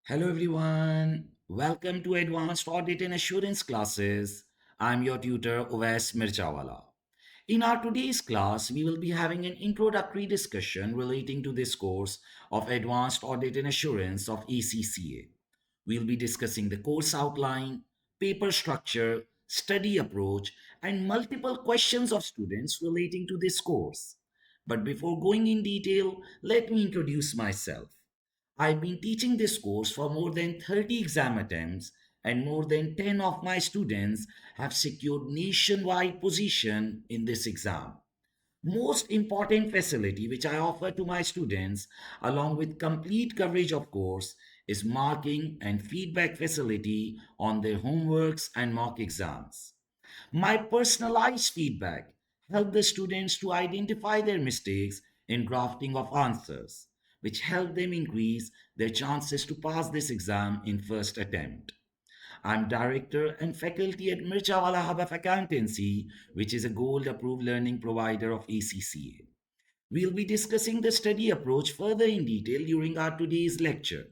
Hello everyone. Welcome to Advanced Audit and Assurance classes. I'm your tutor Owais Mirchawala. In our today's class, we will be having an introductory discussion relating to this course of Advanced Audit and Assurance of ACCA. We'll be discussing the course outline, paper structure, study approach, and multiple questions of students relating to this course. But before going in detail, let me introduce myself. I've been teaching this course for more than 30 exam attempts, and more than 10 of my students have secured nationwide position in this exam. Most important facility which I offer to my students, along with complete coverage of course, is marking and feedback facility on their homeworks and mock exams. My personalized feedback help the students to identify their mistakes in drafting of answers, which help them increase their chances to pass this exam in first attempt. I'm director and faculty at Mirchawala Hub of Accountancy, which is a gold approved learning provider of ACCA. We'll be discussing the study approach further in detail during our today's lecture.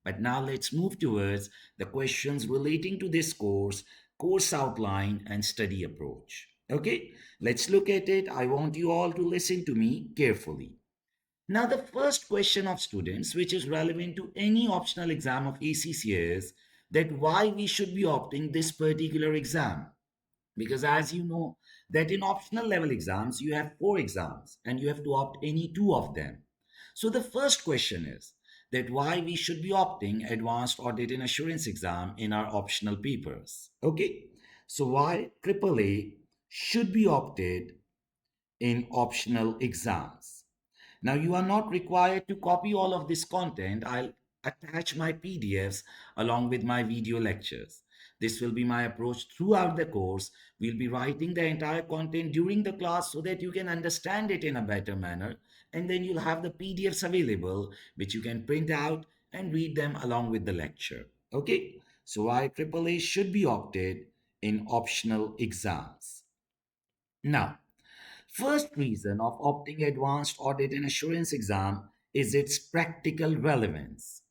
But now let's move towards the questions relating to this course, course outline, and study approach. Okay, let's look at it. I want you all to listen to me carefully. Now, the first question of students, which is relevant to any optional exam of ACCA, is that why we should be opting this particular exam. Because as you know, that in optional level exams, you have four exams and you have to opt any two of them. So the first question is that why we should be opting advanced audit and assurance exam in our optional papers. Okay. So why AAA should be opted in optional exams. Now, you are not required to copy all of this content. I'll attach my PDFs along with my video lectures. This will be my approach throughout the course. We'll be writing the entire content during the class so that you can understand it in a better manner. And then you'll have the PDFs available, which you can print out and read them along with the lecture. Okay? So, why AAA should be opted in optional exams. Now, first reason of opting advanced audit and assurance exam is its practical relevance.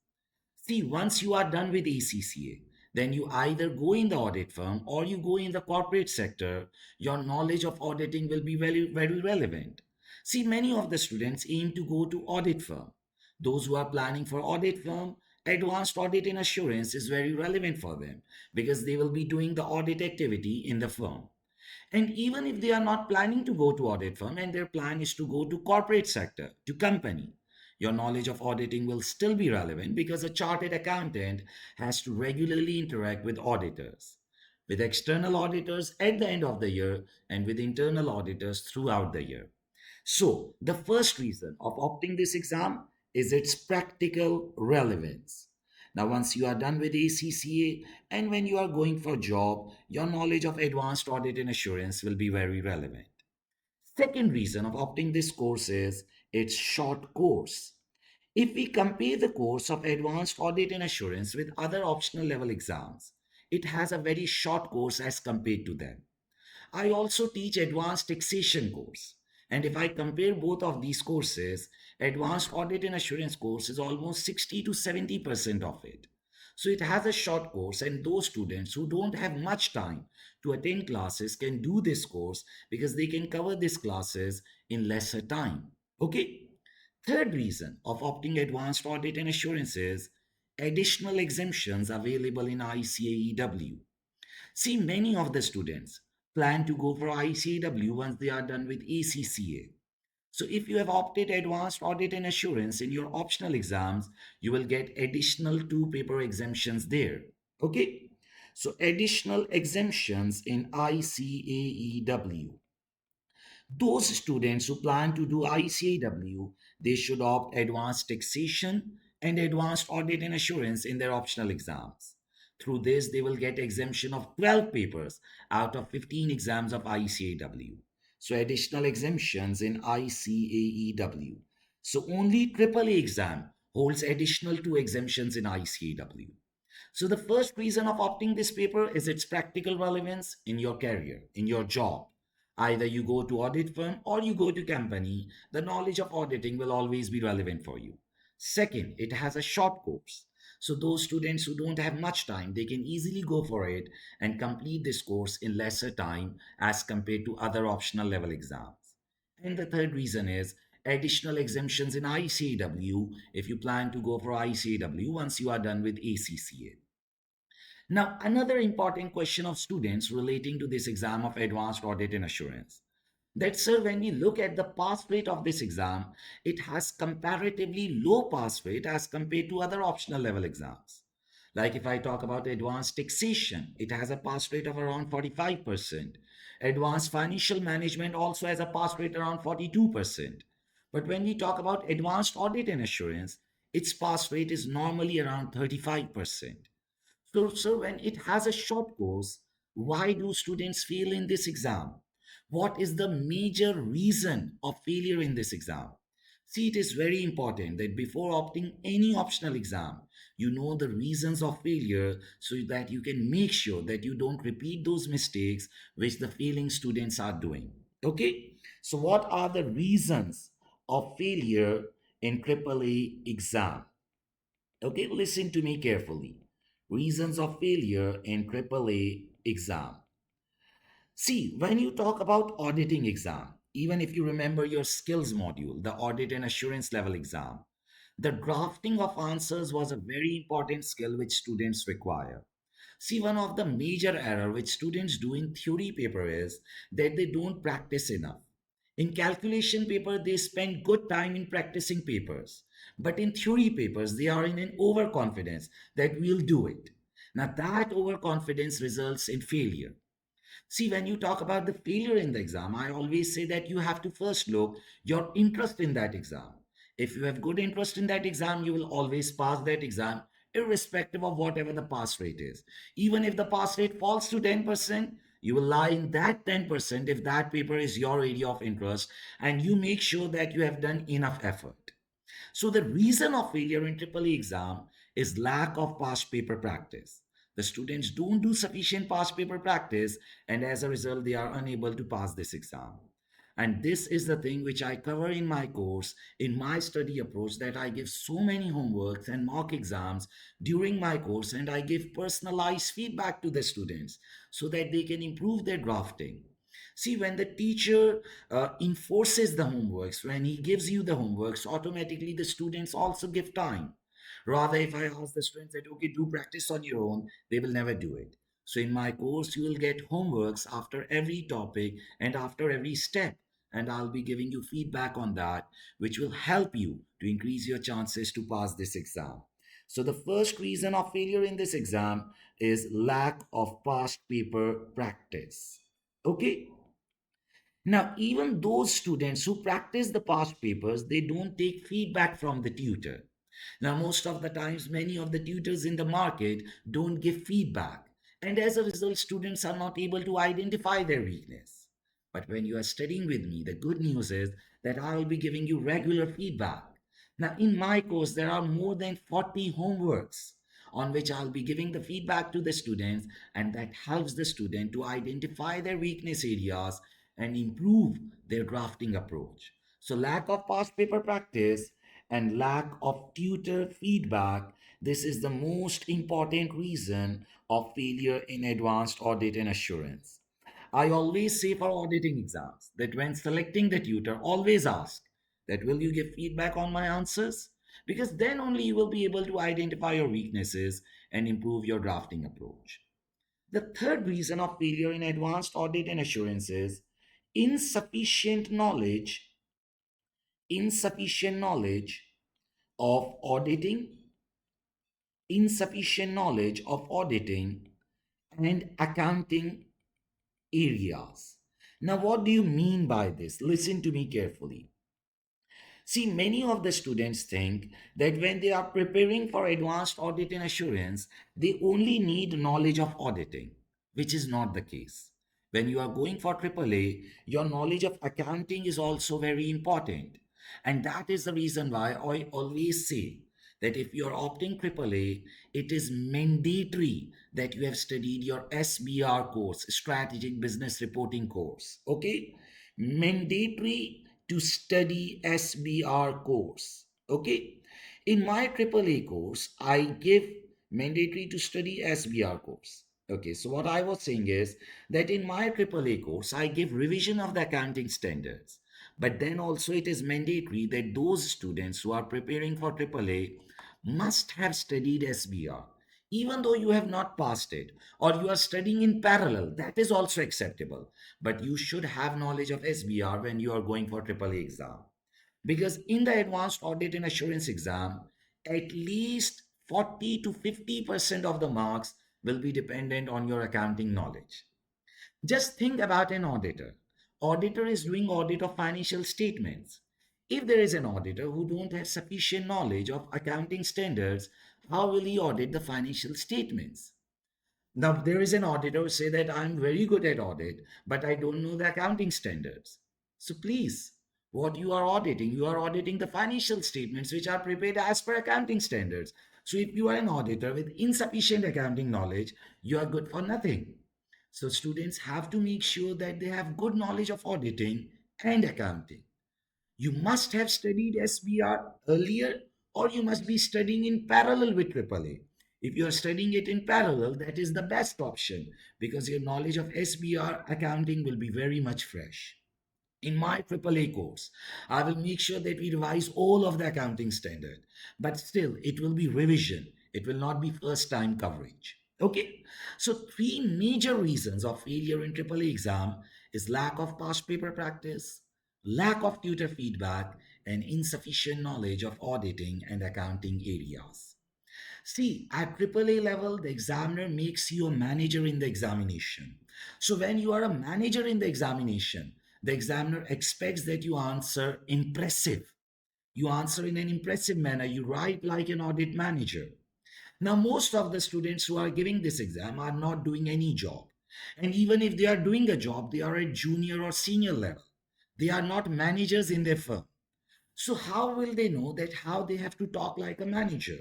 See, once you are done with ACCA, then you either go in the audit firm or you go in the corporate sector, your knowledge of auditing will be very, very relevant. See, many of the students aim to go to audit firm. Those who are planning for audit firm, advanced audit and assurance is very relevant for them because they will be doing the audit activity in the firm. And even if they are not planning to go to audit firm and their plan is to go to corporate sector, to company, your knowledge of auditing will still be relevant because a chartered accountant has to regularly interact with auditors, with external auditors at the end of the year and with internal auditors throughout the year. So, the first reason of opting this exam is its practical relevance. Now, once you are done with ACCA and when you are going for a job, your knowledge of advanced audit and assurance will be very relevant. Second reason of opting this course is its short course. If we compare the course of advanced audit and assurance with other optional level exams, it has a very short course as compared to them. I also teach advanced taxation course. And if I compare both of these courses, advanced audit and assurance course is almost 60 to 70% of it. So it has a short course, and those students who don't have much time to attend classes can do this course because they can cover these classes in lesser time. Okay. Third reason of opting advanced audit and assurance is additional exemptions available in ICAEW. See, many of the students plan to go for ICAW once they are done with ACCA. So, if you have opted advanced audit and assurance in your optional exams, you will get additional two paper exemptions there. Okay? So, additional exemptions in ICAEW. Those students who plan to do ICAW, they should opt advanced taxation and advanced audit and assurance in their optional exams. Through this, they will get exemption of 12 papers out of 15 exams of ICAW. So additional exemptions in ICAEW. So only AAA exam holds additional two exemptions in ICAW. So the first reason of opting this paper is its practical relevance in your career, in your job. Either you go to audit firm or you go to company, the knowledge of auditing will always be relevant for you. Second, it has a short course. So those students who don't have much time, they can easily go for it and complete this course in lesser time as compared to other optional level exams. And the third reason is additional exemptions in ICAW if you plan to go for ICAW once you are done with ACCA. Now, another important question of students relating to this exam of Advanced Audit and Assurance. That, sir, when we look at the pass rate of this exam, it has comparatively low pass rate as compared to other optional level exams. Like if I talk about advanced taxation, it has a pass rate of around 45%. Advanced financial management also has a pass rate around 42%. But when we talk about advanced audit and assurance, its pass rate is normally around 35%. So, when it has a short course, why do students fail in this exam? What is the major reason of failure in this exam? See, it is very important that before opting any optional exam, you know the reasons of failure so that you can make sure that you don't repeat those mistakes which the failing students are doing. Okay? So, what are the reasons of failure in AAA exam? Okay, listen to me carefully. Reasons of failure in AAA exam. See, when you talk about auditing exam, even if you remember your skills module, the audit and assurance level exam, the drafting of answers was a very important skill which students require. See, one of the major error which students do in theory paper is that they don't practice enough. In calculation paper, they spend good time in practicing papers. But in theory papers, they are in an overconfidence that we'll do it. Now, that overconfidence results in failure. See, when you talk about the failure in the exam, I always say that you have to first look your interest in that exam. If you have good interest in that exam, you will always pass that exam, irrespective of whatever the pass rate is. Even if the pass rate falls to 10%, you will lie in that 10% if that paper is your area of interest and you make sure that you have done enough effort. So the reason of failure in AAA exam is lack of past paper practice. The students don't do sufficient past paper practice, and as a result, they are unable to pass this exam. And this is the thing which I cover in my course, in my study approach, that I give so many homeworks and mock exams during my course, and I give personalized feedback to the students so that they can improve their drafting. See, when the teacher enforces the homeworks, when he gives you the homeworks, automatically the students also give time. Rather, if I ask the students that, okay, do practice on your own, they will never do it. So, in my course, you will get homeworks after every topic and after every step. And I'll be giving you feedback on that, which will help you to increase your chances to pass this exam. So, the first reason of failure in this exam is lack of past paper practice. Okay. Now, even those students who practice the past papers, they don't take feedback from the tutor. Now, most of the times, many of the tutors in the market don't give feedback. And as a result, students are not able to identify their weakness. But when you are studying with me, the good news is that I will be giving you regular feedback. Now, in my course, there are more than 40 homeworks on which I'll be giving the feedback to the students, and that helps the student to identify their weakness areas and improve their drafting approach. So, lack of past paper practice and lack of tutor feedback, this is the most important reason of failure in advanced audit and assurance. I always say for auditing exams that when selecting the tutor, always ask that will you give feedback on my answers? Because then only you will be able to identify your weaknesses and improve your drafting approach. The third reason of failure in advanced audit and assurance is insufficient knowledge, insufficient knowledge of auditing, insufficient knowledge of auditing and accounting areas. Now, what do you mean by this? Listen to me carefully. See, many of the students think that when they are preparing for advanced audit and assurance, they only need knowledge of auditing, which is not the case. When you are going for AAA, your knowledge of accounting is also very important. And that is the reason why I always say that if you are opting AAA, it is mandatory that you have studied your SBR course, Strategic Business Reporting course. Okay? Mandatory to study SBR course. Okay. In my AAA course, I give mandatory to study SBR course. Okay, so what I was saying is that in my AAA course, I give revision of the accounting standards. But then also it is mandatory that those students who are preparing for AAA must have studied SBR. Even though you have not passed it or you are studying in parallel, that is also acceptable. But you should have knowledge of SBR when you are going for AAA exam. Because in the advanced audit and assurance exam, at least 40 to 50% of the marks will be dependent on your accounting knowledge. Just think about an auditor. Auditor is doing audit of financial statements. If there is an auditor who don't have sufficient knowledge of accounting standards, how will he audit the financial statements? Now, there is an auditor who say that I'm very good at audit, but I don't know the accounting standards. So please, what you are auditing the financial statements which are prepared as per accounting standards. So if you are an auditor with insufficient accounting knowledge, you are good for nothing. So students have to make sure that they have good knowledge of auditing and accounting. You must have studied SBR earlier, or you must be studying in parallel with AAA. If you are studying it in parallel, that is the best option because your knowledge of SBR accounting will be very much fresh. In my AAA course, I will make sure that we revise all of the accounting standard, but still it will be revision. It will not be first time coverage. Okay, so three major reasons of failure in AAA exam is lack of past paper practice, lack of tutor feedback, and insufficient knowledge of auditing and accounting areas. See, at AAA level, the examiner makes you a manager in the examination. So when you are a manager in the examination, the examiner expects that you answer impressive. You answer in an impressive manner. You write like an audit manager. Now, most of the students who are giving this exam are not doing any job. And even if they are doing a job, they are at junior or senior level. They are not managers in their firm. So how will they know that how they have to talk like a manager?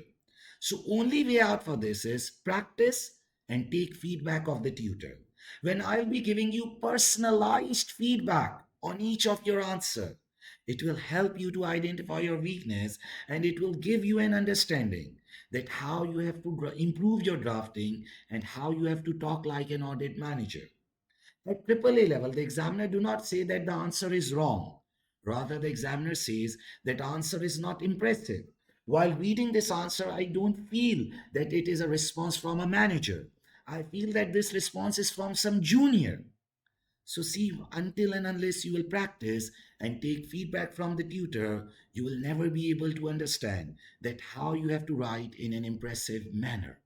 So only way out for this is practice and take feedback of the tutor. When I'll be giving you personalized feedback on each of your answer, it will help you to identify your weakness and it will give you an understanding that how you have to improve your drafting and how you have to talk like an audit manager. At AAA level, the examiner do not say that the answer is wrong. Rather, the examiner says that answer is not impressive. While reading this answer, I don't feel that it is a response from a manager. I feel that this response is from some junior. So see, until and unless you will practice and take feedback from the tutor, you will never be able to understand that how you have to write in an impressive manner.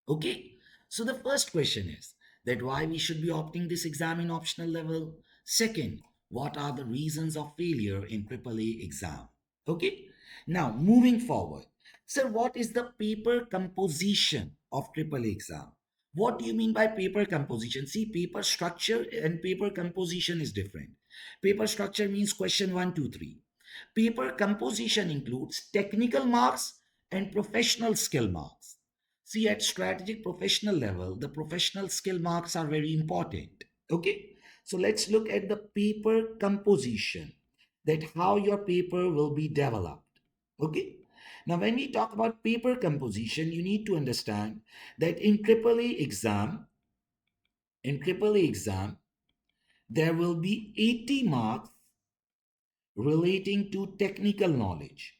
Okay, so the first question is that why we should be opting this exam in optional level. Second, what are the reasons of failure in AAA exam? Okay, now moving forward. Sir, what is the paper composition of AAA exam? What do you mean by paper composition? See, paper structure and paper composition is different. Paper structure means question one, two, three. Paper composition includes technical marks and professional skill marks. See, at strategic professional level, the professional skill marks are very important. Okay, so let's look at the paper composition, that how your paper will be developed. Okay, now when we talk about paper composition, you need to understand that in AAA exam, there will be 80 marks relating to technical knowledge.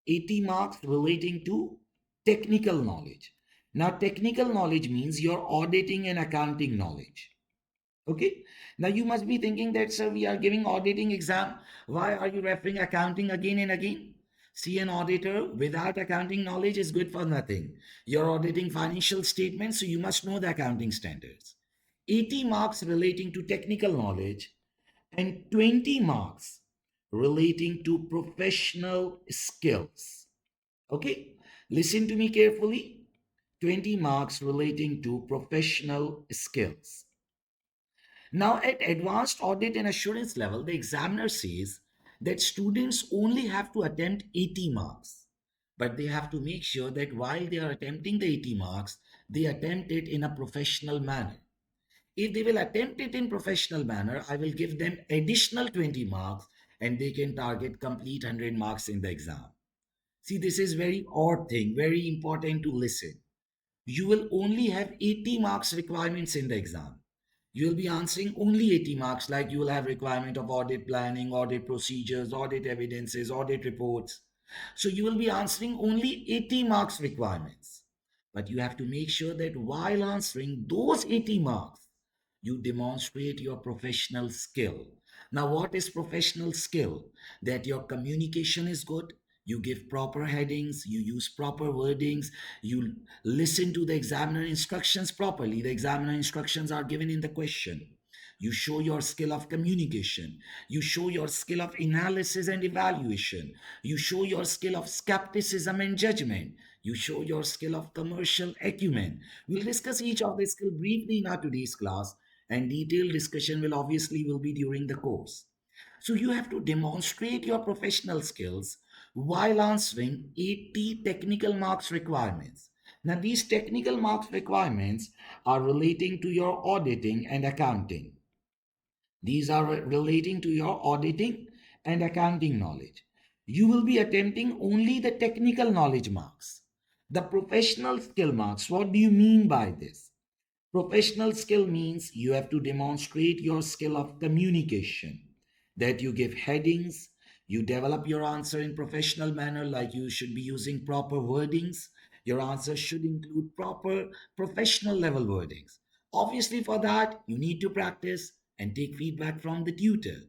80 marks relating to technical knowledge. Now, technical knowledge means your auditing and accounting knowledge. Okay. Now, you must be thinking that, sir, we are giving auditing exam. Why are you referring accounting again and again? See, an auditor without accounting knowledge is good for nothing. You're auditing financial statements, so you must know the accounting standards. 80 marks relating to technical knowledge and 20 marks relating to professional skills. Okay, listen to me carefully. 20 marks relating to professional skills. Now, at advanced audit and assurance level, the examiner says that students only have to attempt 80 marks, but they have to make sure that while they are attempting the 80 marks, they attempt it in a professional manner. If they will attempt it in professional manner, I will give them additional 20 marks and they can target complete 100 marks in the exam. See, this is very odd thing, very important to listen. You will only have 80 marks requirements in the exam. You will be answering only 80 marks, like you will have requirement of audit planning, audit procedures, audit evidences, audit reports. So you will be answering only 80 marks requirements. But you have to make sure that while answering those 80 marks, you demonstrate your professional skill. Now, what is professional skill? That your communication is good, you give proper headings, you use proper wordings, you listen to the examiner instructions properly. The examiner instructions are given in the question. You show your skill of communication. You show your skill of analysis and evaluation. You show your skill of skepticism and judgment. You show your skill of commercial acumen. We'll discuss each of these skills briefly in our today's class, and detailed discussion will be during the course. So you have to demonstrate your professional skills while answering 80 technical marks requirements. Now, these technical marks requirements are relating to your auditing and accounting. These are relating to your auditing and accounting knowledge. You will be attempting only the technical knowledge marks. The professional skill marks, what do you mean by this? Professional skill means you have to demonstrate your skill of communication, that you give headings, you develop your answer in professional manner, like you should be using proper wordings. Your answer should include proper professional level wordings. Obviously, for that, you need to practice and take feedback from the tutor.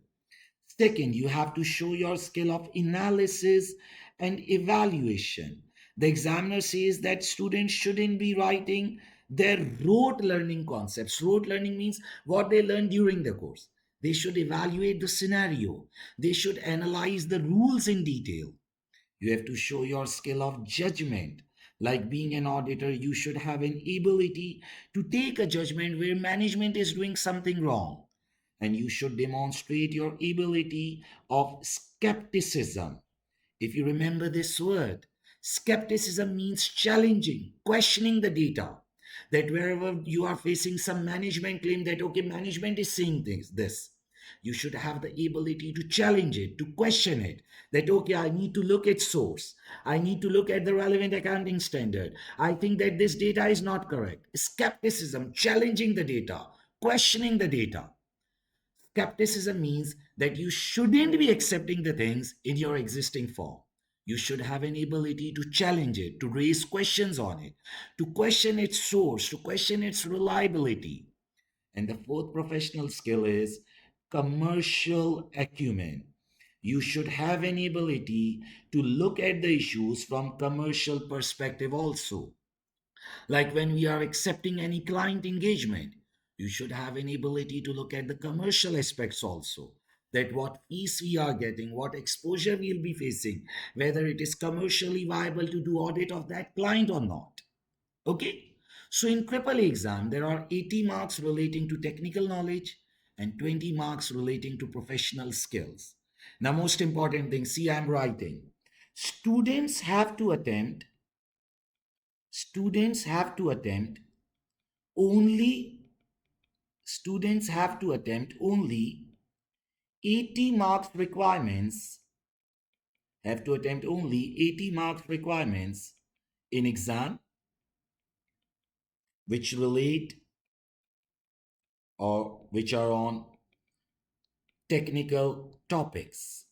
Second, you have to show your skill of analysis and evaluation. The examiner says that students shouldn't be writing their rote learning concepts. Rote learning means what they learn during the course. They should evaluate the scenario. They should analyze the rules in detail. You have to show your skill of judgment. Like being an auditor, you should have an ability to take a judgment where management is doing something wrong. And you should demonstrate your ability of skepticism. If you remember this word, skepticism means challenging, questioning the data. That wherever you are facing some management claim that, okay, management is saying this, you should have the ability to challenge it, to question it. That, okay, I need to look at source. I need to look at the relevant accounting standard. I think that this data is not correct. Skepticism, challenging the data, questioning the data. Skepticism means that you shouldn't be accepting the things in your existing form. You should have an ability to challenge it, to raise questions on it, to question its source, to question its reliability. And the fourth professional skill is commercial acumen. You should have an ability to look at the issues from commercial perspective also. Like when we are accepting any client engagement, you should have an ability to look at the commercial aspects also. That what fees we are getting, what exposure we'll be facing, whether it is commercially viable to do audit of that client or not. Okay? So in AAA exam, there are 80 marks relating to technical knowledge and 20 marks relating to professional skills. Now, most important thing, see, I'm writing. Students have to attempt students have to attempt only students have to attempt only 80 marks requirements have to attempt only 80 marks requirements in exam which relate or which are on technical topics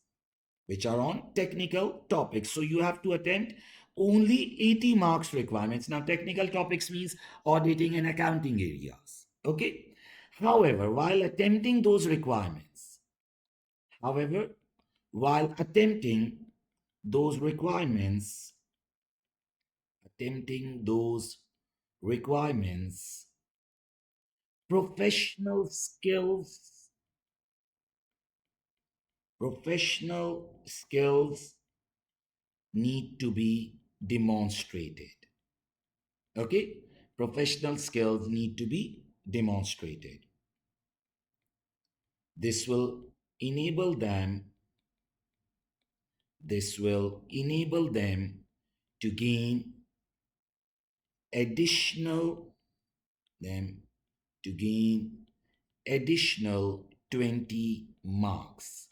so you have to attempt only 80 marks requirements. Now technical topics means auditing and accounting areas. Okay. However, However, while those requirements, attempting those requirements, professional skills, professional skills need to be demonstrated. Okay? Professional skills need to be demonstrated. This will enable them this will enable them to gain additional them to gain additional 20 marks.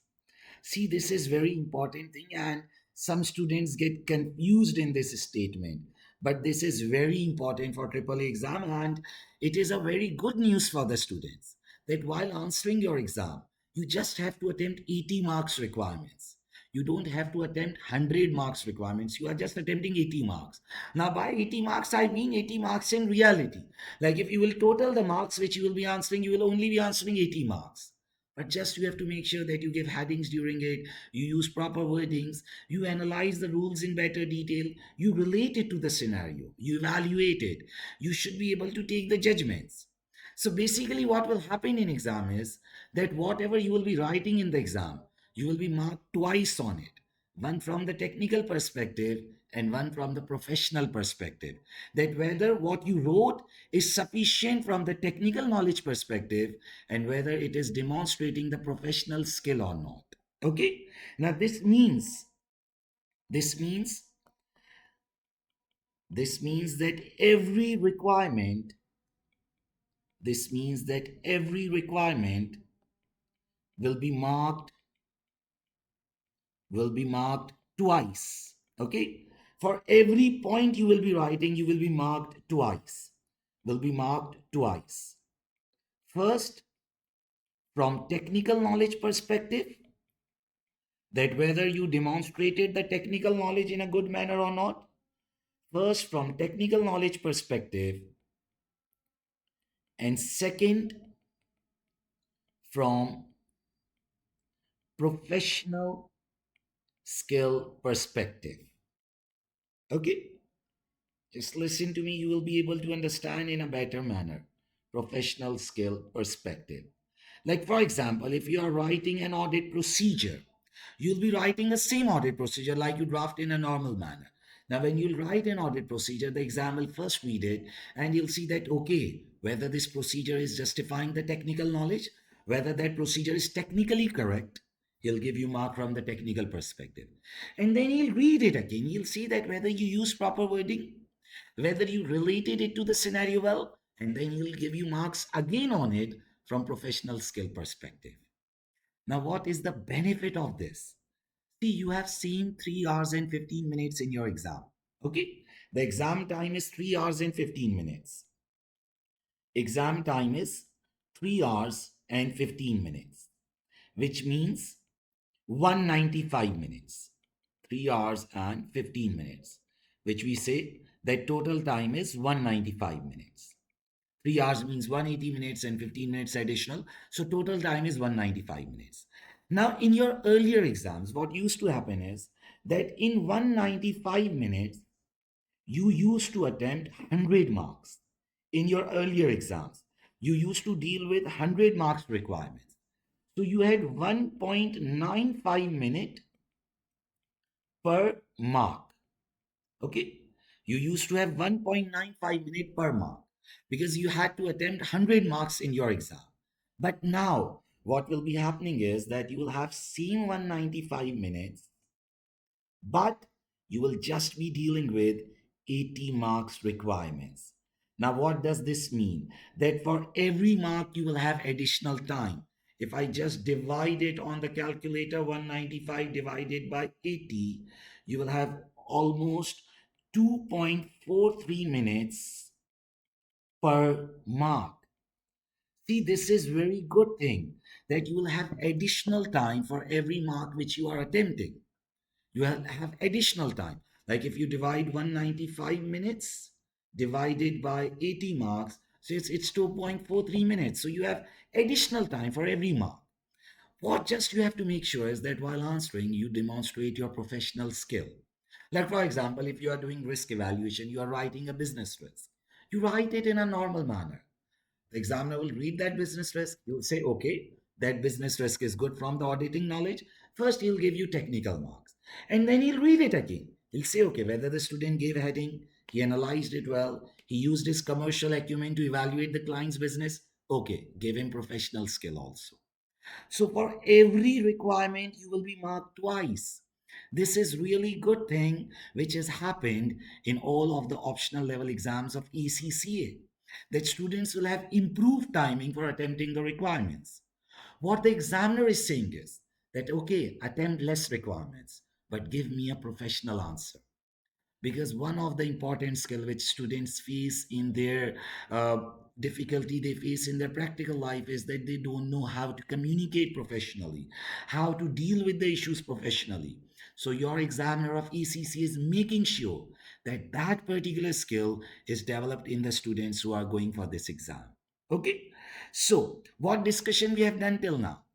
See, this is very important thing, and Some students get confused in this statement, but this is very important for AAA exam, and it is a very good news for the students that while answering your exam, you just have to attempt 80 marks requirements. You don't have to attempt 100 marks requirements. You are just attempting 80 marks. Now, by 80 marks, I mean 80 marks in reality. Like if you will total the marks which you will be answering, you will only be answering 80 marks. But just you have to make sure that you give headings during it, you use proper wordings, you analyze the rules in better detail, you relate it to the scenario, you evaluate it, you should be able to take the judgments. So basically, what will happen in exam is that whatever you will be writing in the exam, you will be marked twice on it, one from the technical perspective and one from the professional perspective. That whether what you wrote is sufficient from the technical knowledge perspective and whether it is demonstrating the professional skill or not. Okay? Now this means this means that every requirement this means that every requirement will be marked twice. Okay? For every point you will be writing, you will be marked twice. Will be marked twice. First, from technical knowledge perspective, that whether you demonstrated the technical knowledge in a good manner or not. First, from technical knowledge perspective, and second, from professional skill perspective. Okay? Just listen to me, you will be able to understand in a better manner. Professional skill perspective. Like, for example, if you are writing an audit procedure, you'll be writing the same audit procedure like you draft in a normal manner. Now, when you write an audit procedure, the exam will first read it and you'll see that, okay, whether this procedure is justifying the technical knowledge, whether that procedure is technically correct, he'll give you mark from the technical perspective. And then he'll read it again. He'll see that whether you use proper wording, whether you related it to the scenario well, and then he'll give you marks again on it from professional skill perspective. Now, what is the benefit of this? See, you have seen 3 hours and 15 minutes in your exam. Okay? The exam time is 3 hours and 15 minutes. Exam time is 3 hours and 15 minutes, which means 195 minutes. 3 hours and 15 minutes, which we say that total time is 195 minutes. 3 hours means 180 minutes and 15 minutes additional. So total time is 195 minutes. Now, in your earlier exams, what used to happen is that in 195 minutes, you used to attempt 100 marks. In your earlier exams, you used to deal with 100 marks requirements. So you had 1.95 minute per mark. Okay? You used to have 1.95 minute per mark because you had to attempt 100 marks in your exam. But now, what will be happening is that you will have seen 195 minutes, but you will just be dealing with 80 marks requirements. Now, what does this mean? That for every mark, you will have additional time. If I just divide it on the calculator, 195 divided by 80, you will have almost 2.43 minutes per mark. See, this is very good thing that you will have additional time for every mark which you are attempting. You have additional time. Like if you divide 195 minutes divided by 80 marks, so it's 2.43 minutes. So you have additional time for every mark. What just you have to make sure is that while answering, you demonstrate your professional skill. Like for example, if you are doing risk evaluation, you are writing a business risk. You write it in a normal manner. The examiner will read that business risk. He will say, okay, that business risk is good from the auditing knowledge. First, he'll give you technical marks. And then he'll read it again. He'll say, okay, whether the student gave a heading, he analyzed it well, he used his commercial acumen to evaluate the client's business. Okay, give him professional skill also. So for every requirement, you will be marked twice. This is really good thing which has happened in all of the optional level exams of ACCA, that students will have improved timing for attempting the requirements. What the examiner is saying is that, okay, attempt less requirements, but give me a professional answer. Because one of the important skill which students face in their uh, difficulty they face in their practical life is that they don't know how to communicate professionally, how to deal with the issues professionally. So your examiner of ECC is making sure that that particular skill is developed in the students who are going for this exam. Okay, so what discussion we have done till now?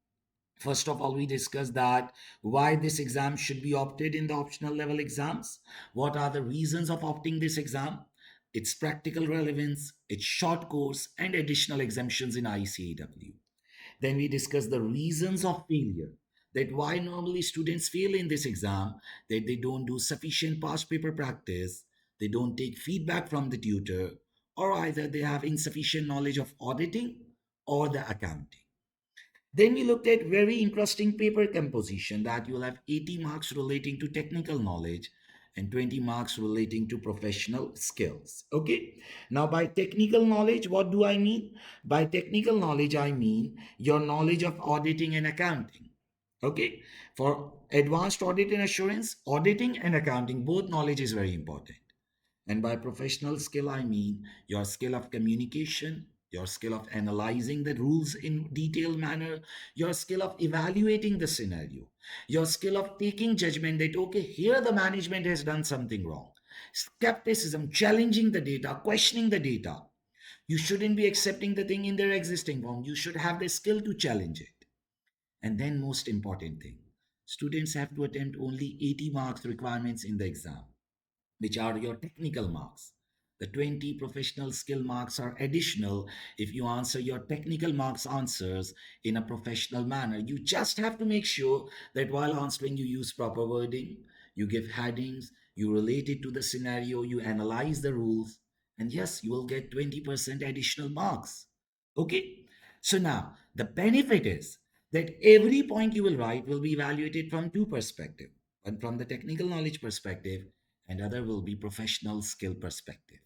First of all, we discussed that why this exam should be opted in the optional level exams. What are the reasons of opting this exam? Its practical relevance, its short course, and additional exemptions in ICAW. Then we discussed the reasons of failure. That why normally students fail in this exam, that they don't do sufficient past paper practice, they don't take feedback from the tutor, or either they have insufficient knowledge of auditing or the accounting. Then we looked at very interesting paper composition that you will have 80 marks relating to technical knowledge and 20 marks relating to professional skills. Okay. Now, by technical knowledge, what do I mean? By technical knowledge, I mean your knowledge of auditing and accounting. Okay. For advanced audit and assurance, auditing and accounting, both knowledge is very important. And by professional skill, I mean your skill of communication, your skill of analyzing the rules in detailed manner, your skill of evaluating the scenario, your skill of taking judgment that, okay, here the management has done something wrong. Skepticism, challenging the data, questioning the data. You shouldn't be accepting the thing in their existing form. You should have the skill to challenge it. And then, most important thing, students have to attempt only 80 marks requirements in the exam, which are your technical marks. The 20 professional skill marks are additional if you answer your technical marks answers in a professional manner. You just have to make sure that while answering, you use proper wording, you give headings, you relate it to the scenario, you analyze the rules, and yes, you will get 20% additional marks. Okay? So now, the benefit is that every point you will write will be evaluated from two perspectives. One from the technical knowledge perspective, and other will be professional skill perspective.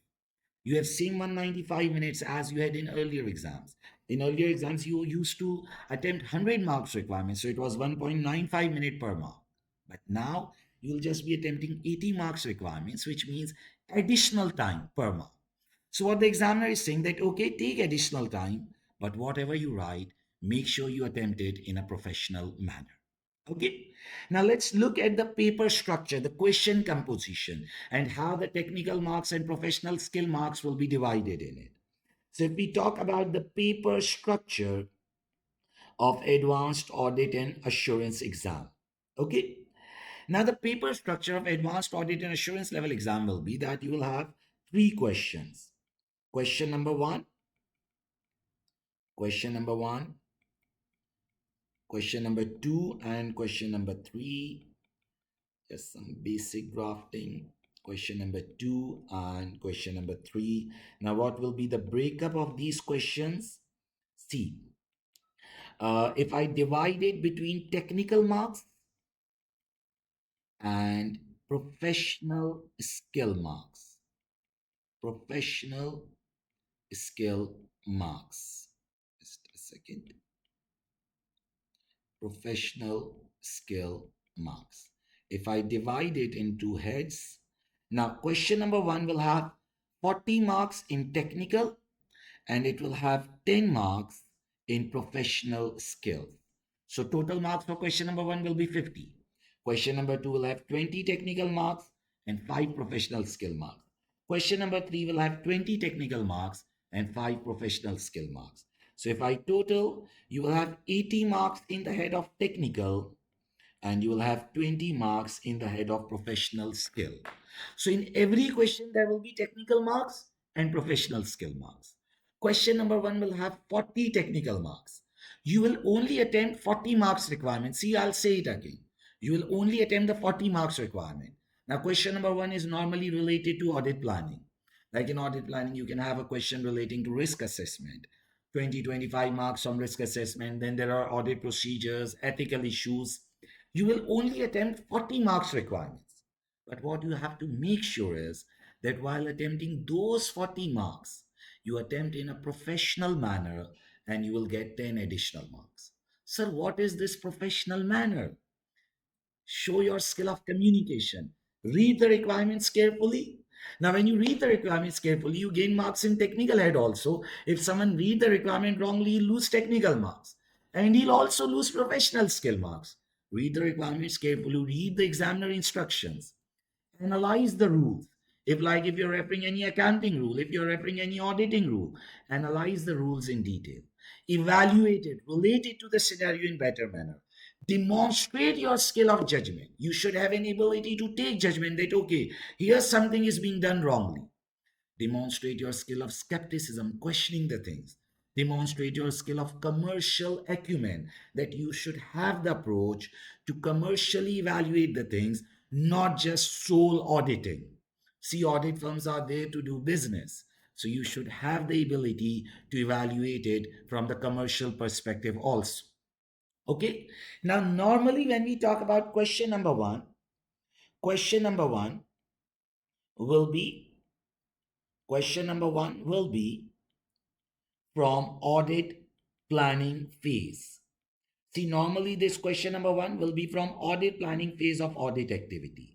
You have seen 195 minutes as you had in earlier exams. In earlier exams, you used to attempt 100 marks requirements, so it was 1.95 minute per mark. But now you'll just be attempting 80 marks requirements, which means additional time per mark. So what the examiner is saying that, okay, take additional time, but whatever you write, make sure you attempt it in a professional manner. Okay. Now let's look at the paper structure, the question composition, and how the technical marks and professional skill marks will be divided in it. So if we talk about the paper structure of advanced audit and assurance exam. Okay. Now the paper structure of advanced audit and assurance level exam will be that you will have three questions. Question number one, question number one, question number two, and question number three. Just some basic drafting. Question number two and question number three. Now, what will be the breakup of these questions? See, if I divide it between technical marks and professional skill marks, professional skill marks. Just a second. Professional skill marks. If I divide it into heads, now question number one will have 40 marks in technical and it will have 10 marks in professional skills. So total marks for question number one will be 50. Question number two will have 20 technical marks and 5 professional skill marks. Question number three will have 20 technical marks and 5 professional skill marks. So if I total, you will have 80 marks in the head of technical and you will have 20 marks in the head of professional skill. So in every question, there will be technical marks and professional skill marks. Question number one will have 40 technical marks. You will only attempt 40 marks requirement. See, I'll say it again. You will only attempt the 40 marks requirement. Now, question number one is normally related to audit planning. Like in audit planning, you can have a question relating to risk assessment. 20-25 marks on risk assessment. Then there are audit procedures, ethical issues. You will only attempt 40 marks requirements. But what you have to make sure is that while attempting those 40 marks, you attempt in a professional manner and you will get 10 additional marks. Sir, what is this professional manner? Show your skill of communication. Read the requirements carefully. Now, when you read the requirements carefully, you gain marks in technical head also. If someone read the requirement wrongly, he'll lose technical marks. And he'll also lose professional skill marks. Read the requirements carefully. Read the examiner instructions. Analyze the rules. If you're referring any accounting rule, if you're referring any auditing rule, analyze the rules in detail. Evaluate it, relate it to the scenario in better manner. Demonstrate your skill of judgment. You should have an ability to take judgment that, okay, here something is being done wrongly. Demonstrate your skill of skepticism, questioning the things. Demonstrate your skill of commercial acumen, that you should have the approach to commercially evaluate the things, not just sole auditing. See, audit firms are there to do business. So you should have the ability to evaluate it from the commercial perspective also. Okay. Now, normally when we talk about question number one will be question number one will be from audit planning phase. See, normally this question number one will be from audit planning phase of audit activity.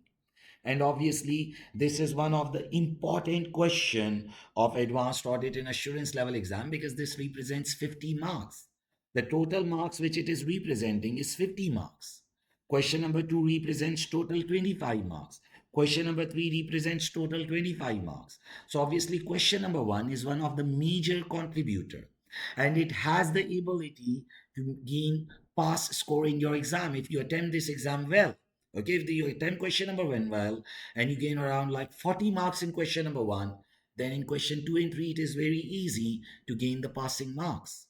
And obviously, this is one of the important question of advanced audit and assurance level exam, because this represents 50 marks. The total marks which it is representing is 50 marks. Question number 2 represents total 25 marks. Question number 3 represents total 25 marks. So obviously question number 1 is one of the major contributor, and it has the ability to gain pass score in your exam if you attempt this exam well. Okay, if you attempt question number 1 well and you gain around like 40 marks in question number 1, then in question 2 and 3 it is very easy to gain the passing marks.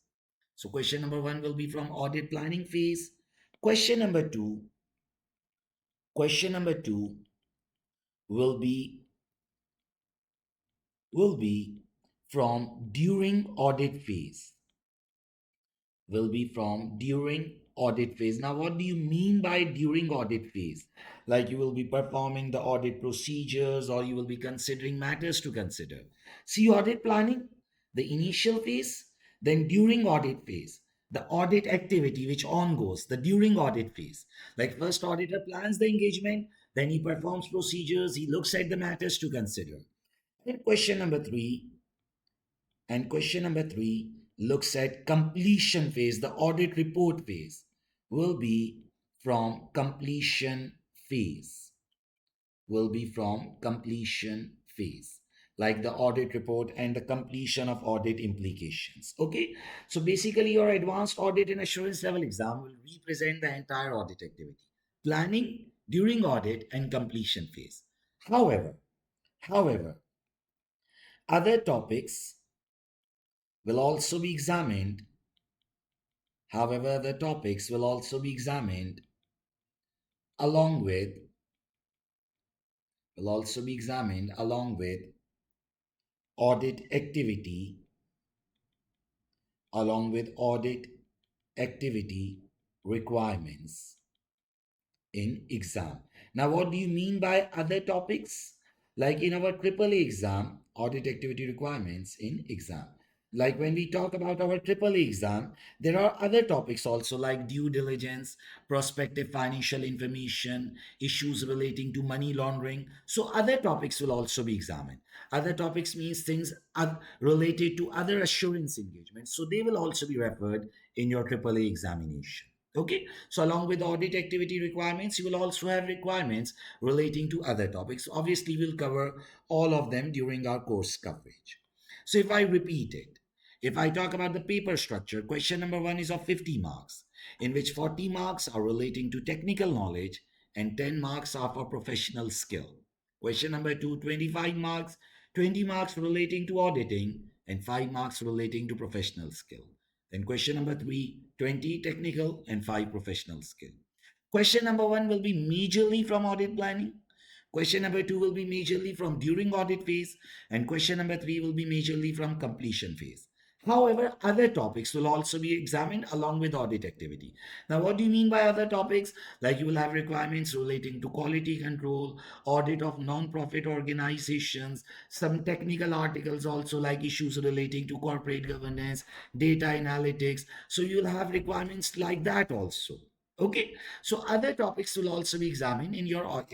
So question number 1 will be from audit planning phase. Question number 2 question number 2 will be from during audit phase. Will be from during audit phase. Now, what do you mean by during audit phase? Like you will be performing the audit procedures, or you will be considering matters to consider. See, audit planning, the initial phase, then during audit phase, the audit activity which on goes, the during audit phase. Like first auditor plans the engagement, then he performs procedures, he looks at the matters to consider. And question number three looks at completion phase. The audit report phase will be from completion phase. Will be from completion phase, like the audit report and the completion of audit implications. Okay, so basically your advanced audit and assurance level exam will represent the entire audit activity: planning, during audit, and completion phase. However, other topics will also be examined. However, the topics will also be examined along with audit activity, requirements in exam. Now, what do you mean by other topics? Like in our AAA exam, audit activity requirements in exam. Like when we talk about our AAA exam, there are other topics also, like due diligence, prospective financial information, issues relating to money laundering. So other topics will also be examined. Other topics means things are related to other assurance engagements. So they will also be referred in your AAA examination. Okay, so along with audit activity requirements, you will also have requirements relating to other topics. Obviously, we'll cover all of them during our course coverage. So if I repeat it, if I talk about the paper structure, question number 1 is of 50 marks, in which 40 marks are relating to technical knowledge and 10 marks are for professional skill. Question number 2, 25 marks, 20 marks relating to auditing and 5 marks relating to professional skill. Then question number 3, 20 technical and 5 professional skill. Question number 1 will be majorly from audit planning. Question number 2 will be majorly from during audit phase, and question number 3 will be majorly from completion phase. However, other topics will also be examined along with audit activity. Now, what do you mean by other topics? Like you will have requirements relating to quality control, audit of non-profit organizations, some technical articles also, like issues relating to corporate governance, data analytics. So you'll have requirements like that also. Okay, so other topics will also be examined in your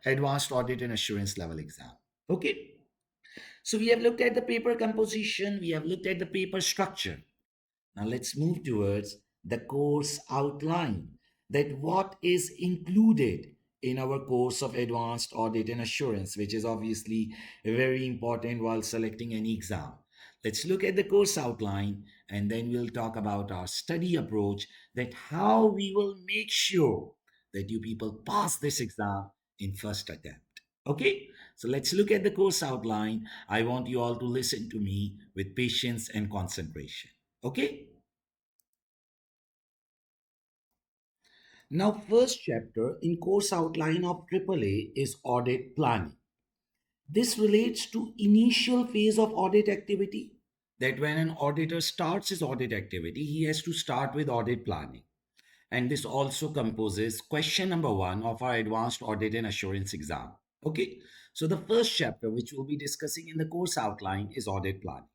advanced audit and assurance level exam. Okay, so we have looked at the paper composition, we have looked at the paper structure. Now let's move towards the course outline. That what is included in our course of advanced audit and assurance, which is obviously very important while selecting any exam. Let's look at the course outline and then we'll talk about our study approach, that how we will make sure that you people pass this exam in first attempt. Okay, so let's look at the course outline. I want you all to listen to me with patience and concentration. Okay. Now, first chapter in course outline of AAA is audit planning. This relates to initial phase of audit activity. That when an auditor starts his audit activity, he has to start with audit planning. And this also composes question number one of our advanced audit and assurance exam. Okay, so the first chapter which we'll be discussing in the course outline is audit planning.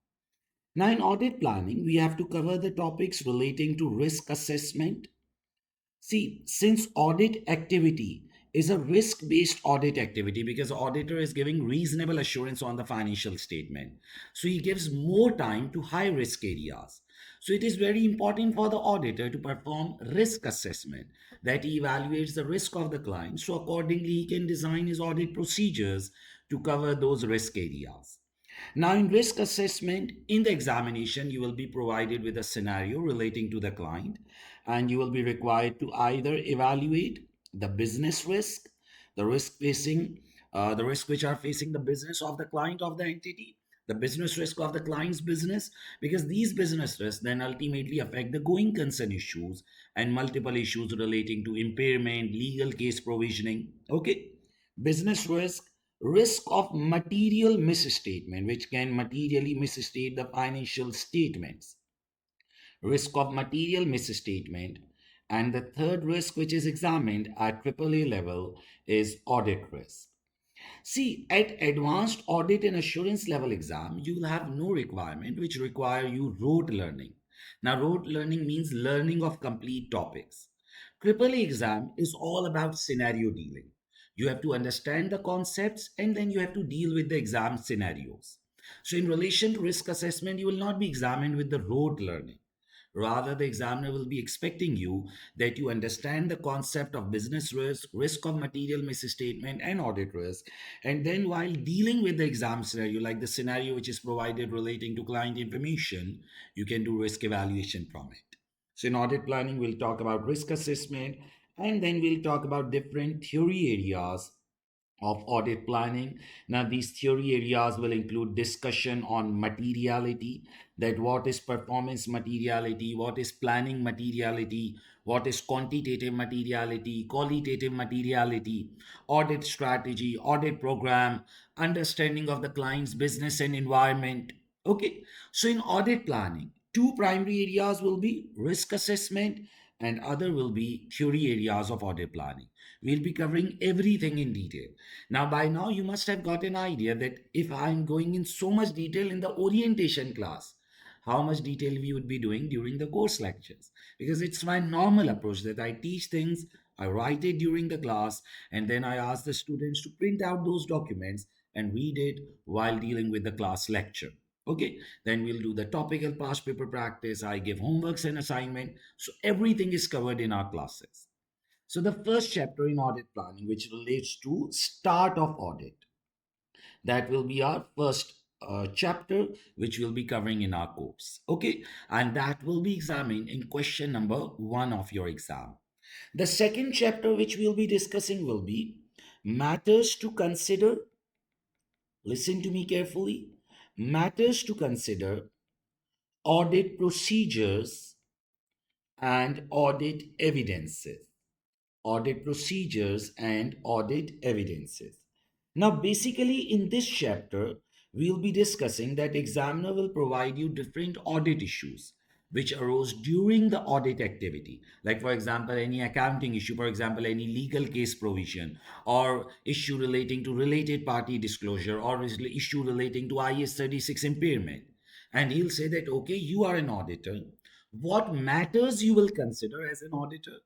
Now, in audit planning, we have to cover the topics relating to risk assessment. See, since audit activity is a risk based audit activity, because auditor is giving reasonable assurance on the financial statement, so he gives more time to high risk areas. So it is very important for the auditor to perform risk assessment, that he evaluates the risk of the client, so accordingly he can design his audit procedures to cover those risk areas. Now, in risk assessment, in the examination, you will be provided with a scenario relating to the client, and you will be required to either evaluate the business risk, the risk facing, the risk which are facing the business of the client of the entity, the business risk of the client's business, because these business risks then ultimately affect the going concern issues and multiple issues relating to impairment, legal case provisioning. Okay, business risk, risk of material misstatement, which can materially misstate the financial statements, risk of material misstatement, and the third risk which is examined at AAA level is audit risk. See, at advanced audit and assurance level exam, you will have no requirement which require you rote learning. Now, rote learning means learning of complete topics. AAA exam is all about scenario dealing. You have to understand the concepts and then you have to deal with the exam scenarios. So, in relation to risk assessment, you will not be examined with the rote learning. Rather, the examiner will be expecting you that you understand the concept of business risk, risk of material misstatement, and audit risk. And then, while dealing with the exam scenario, like the scenario which is provided relating to client information, you can do risk evaluation from it. So, in audit planning, we'll talk about risk assessment, and then we'll talk about different theory areas of audit planning. Now, these theory areas will include discussion on materiality, that what is performance materiality, what is planning materiality, what is quantitative materiality, qualitative materiality, audit strategy, audit program, understanding of the client's business and environment. Okay, so in audit planning, two primary areas will be risk assessment and other will be theory areas of audit planning. We'll be covering everything in detail. Now, by now, you must have got an idea that if I'm going in so much detail in the orientation class, how much detail we would be doing during the course lectures. Because it's my normal approach that I teach things, I write it during the class, and then I ask the students to print out those documents and read it while dealing with the class lecture. Okay, then we'll do the topical past paper practice. I give homeworks and assignment. So everything is covered in our classes. So the first chapter in audit planning, which relates to start of audit, that will be our first chapter, which we'll be covering in our course. Okay, and that will be examined in question number one of your exam. The second chapter, which we'll be discussing, will be matters to consider. Listen to me carefully. Matters to consider, audit procedures, and audit evidences. Audit procedures and audit evidences. Now, basically, in this chapter, we'll be discussing that examiner will provide you different audit issues which arose during the audit activity. Like, for example, any accounting issue, for example, any legal case provision, or issue relating to related party disclosure, or issue relating to IS 36 impairment. And he'll say that, okay, you are an auditor. What matters you will consider as an auditor?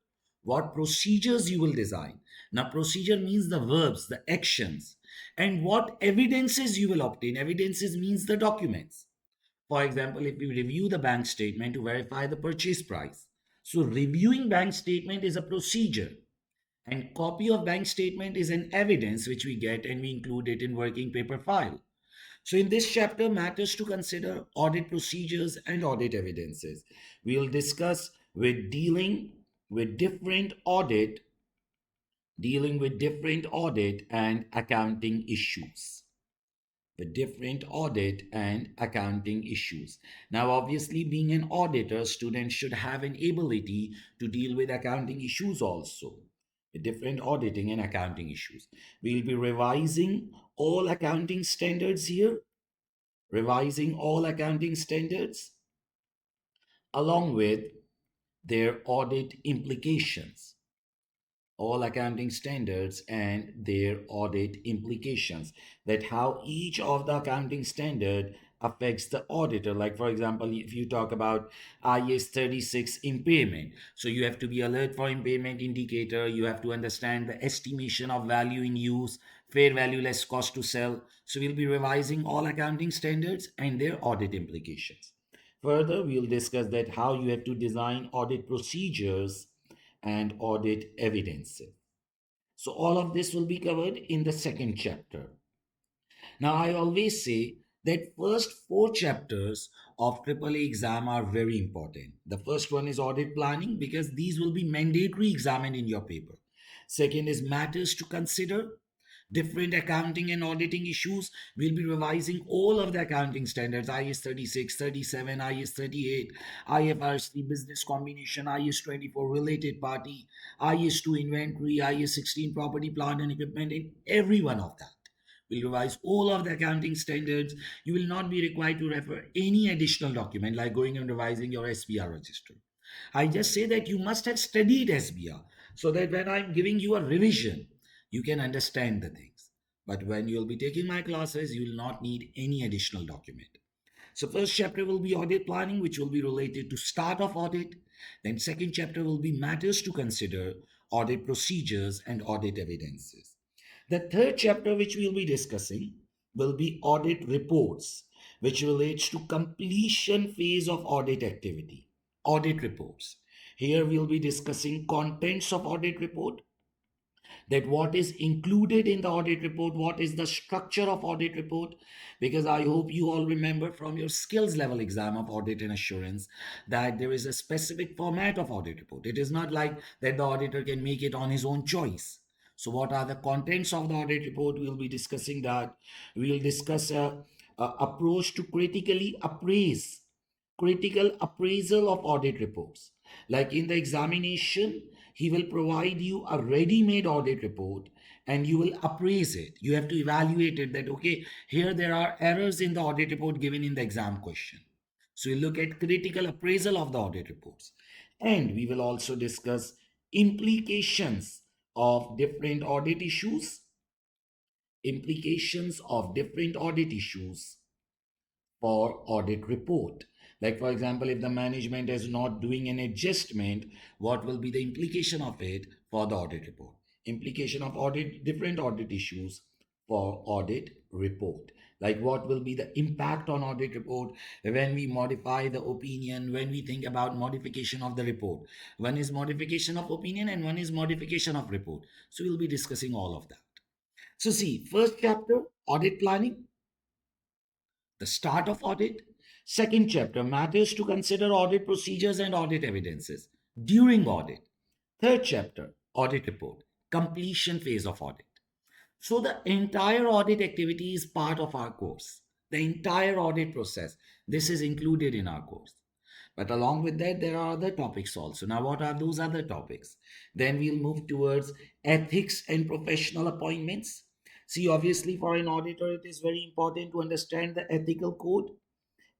what procedures you will design. Now, procedure means the verbs, the actions, and what evidences you will obtain. Evidences means the documents. For example, if you review the bank statement to verify the purchase price. So, reviewing bank statement is a procedure, and copy of bank statement is an evidence which we get and we include it in working paper file. So in this chapter, matters to consider audit procedures and audit evidences. We will discuss with with different audit, dealing with different audit and accounting issues. With different audit and accounting issues. Now, obviously, being an auditor, students should have an ability to deal with accounting issues also. With different auditing and accounting issues. We'll be revising all accounting standards here, revising all accounting standards along with their audit implications, all accounting standards and their audit implications, that how each of the accounting standard affects the auditor. Like for example, if you talk about IAS 36 impairment, so you have to be alert for impairment indicator, you have to understand the estimation of value in use, fair value less cost to sell. So we'll be revising all accounting standards and their audit implications. Further, we'll discuss that how you have to design audit procedures and audit evidences. So all of this will be covered in the second chapter. Now, I always say that first four chapters of AAA exam are very important. The first one is audit planning because these will be mandatory examined in your paper. Second is matters to consider, different accounting and auditing issues. We'll be revising all of the accounting standards, IS 36, 37, IS 38, IFRS 3 business combination, IS 24 related party, IS 2 inventory, IS 16 property, plant and equipment, in every one of that. We'll revise all of the accounting standards. You will not be required to refer any additional document like going and revising your SBR register. I just say that you must have studied SBR so that when I'm giving you a revision, you can understand the things. But when you'll be taking my classes, you will not need any additional document. So first chapter will be audit planning, which will be related to start of audit. Then second chapter will be matters to consider, audit procedures and audit evidences. The third chapter which we'll be discussing will be audit reports, which relates to completion phase of audit activity. Audit reports. Here we'll be discussing contents of audit report, that what is included in the audit report, what is the structure of audit report, because I hope you all remember from your skills level exam of audit and assurance that there is a specific format of audit report. It is not like that the auditor can make it on his own choice. So what are the contents of the audit report? We'll be discussing that. We'll discuss a approach to critical appraisal of audit reports. Like in the examination, he will provide you a ready-made audit report and you will appraise it. You have to evaluate it that, okay, here there are errors in the audit report given in the exam question. So we look at critical appraisal of the audit reports. And we will also discuss implications of different audit issues, implications of different audit issues for audit report. Like for example, if the management is not doing an adjustment, what will be the implication of it for the audit report? Implication of audit, different audit issues for audit report. Like what will be the impact on audit report when we modify the opinion, when we think about modification of the report. One is modification of opinion and one is modification of report. So we'll be discussing all of that. So see, first chapter, audit planning, the start of audit. Second chapter, matters to consider, audit procedures and audit evidences during audit. Third chapter, audit report, completion phase of audit. So the entire audit activity is part of our course. The entire audit process, this is included in our course. But along with that, there are other topics also. Now, what are those other topics? Then we'll move towards ethics and professional appointments. See, obviously, for an auditor, it is very important to understand the ethical code,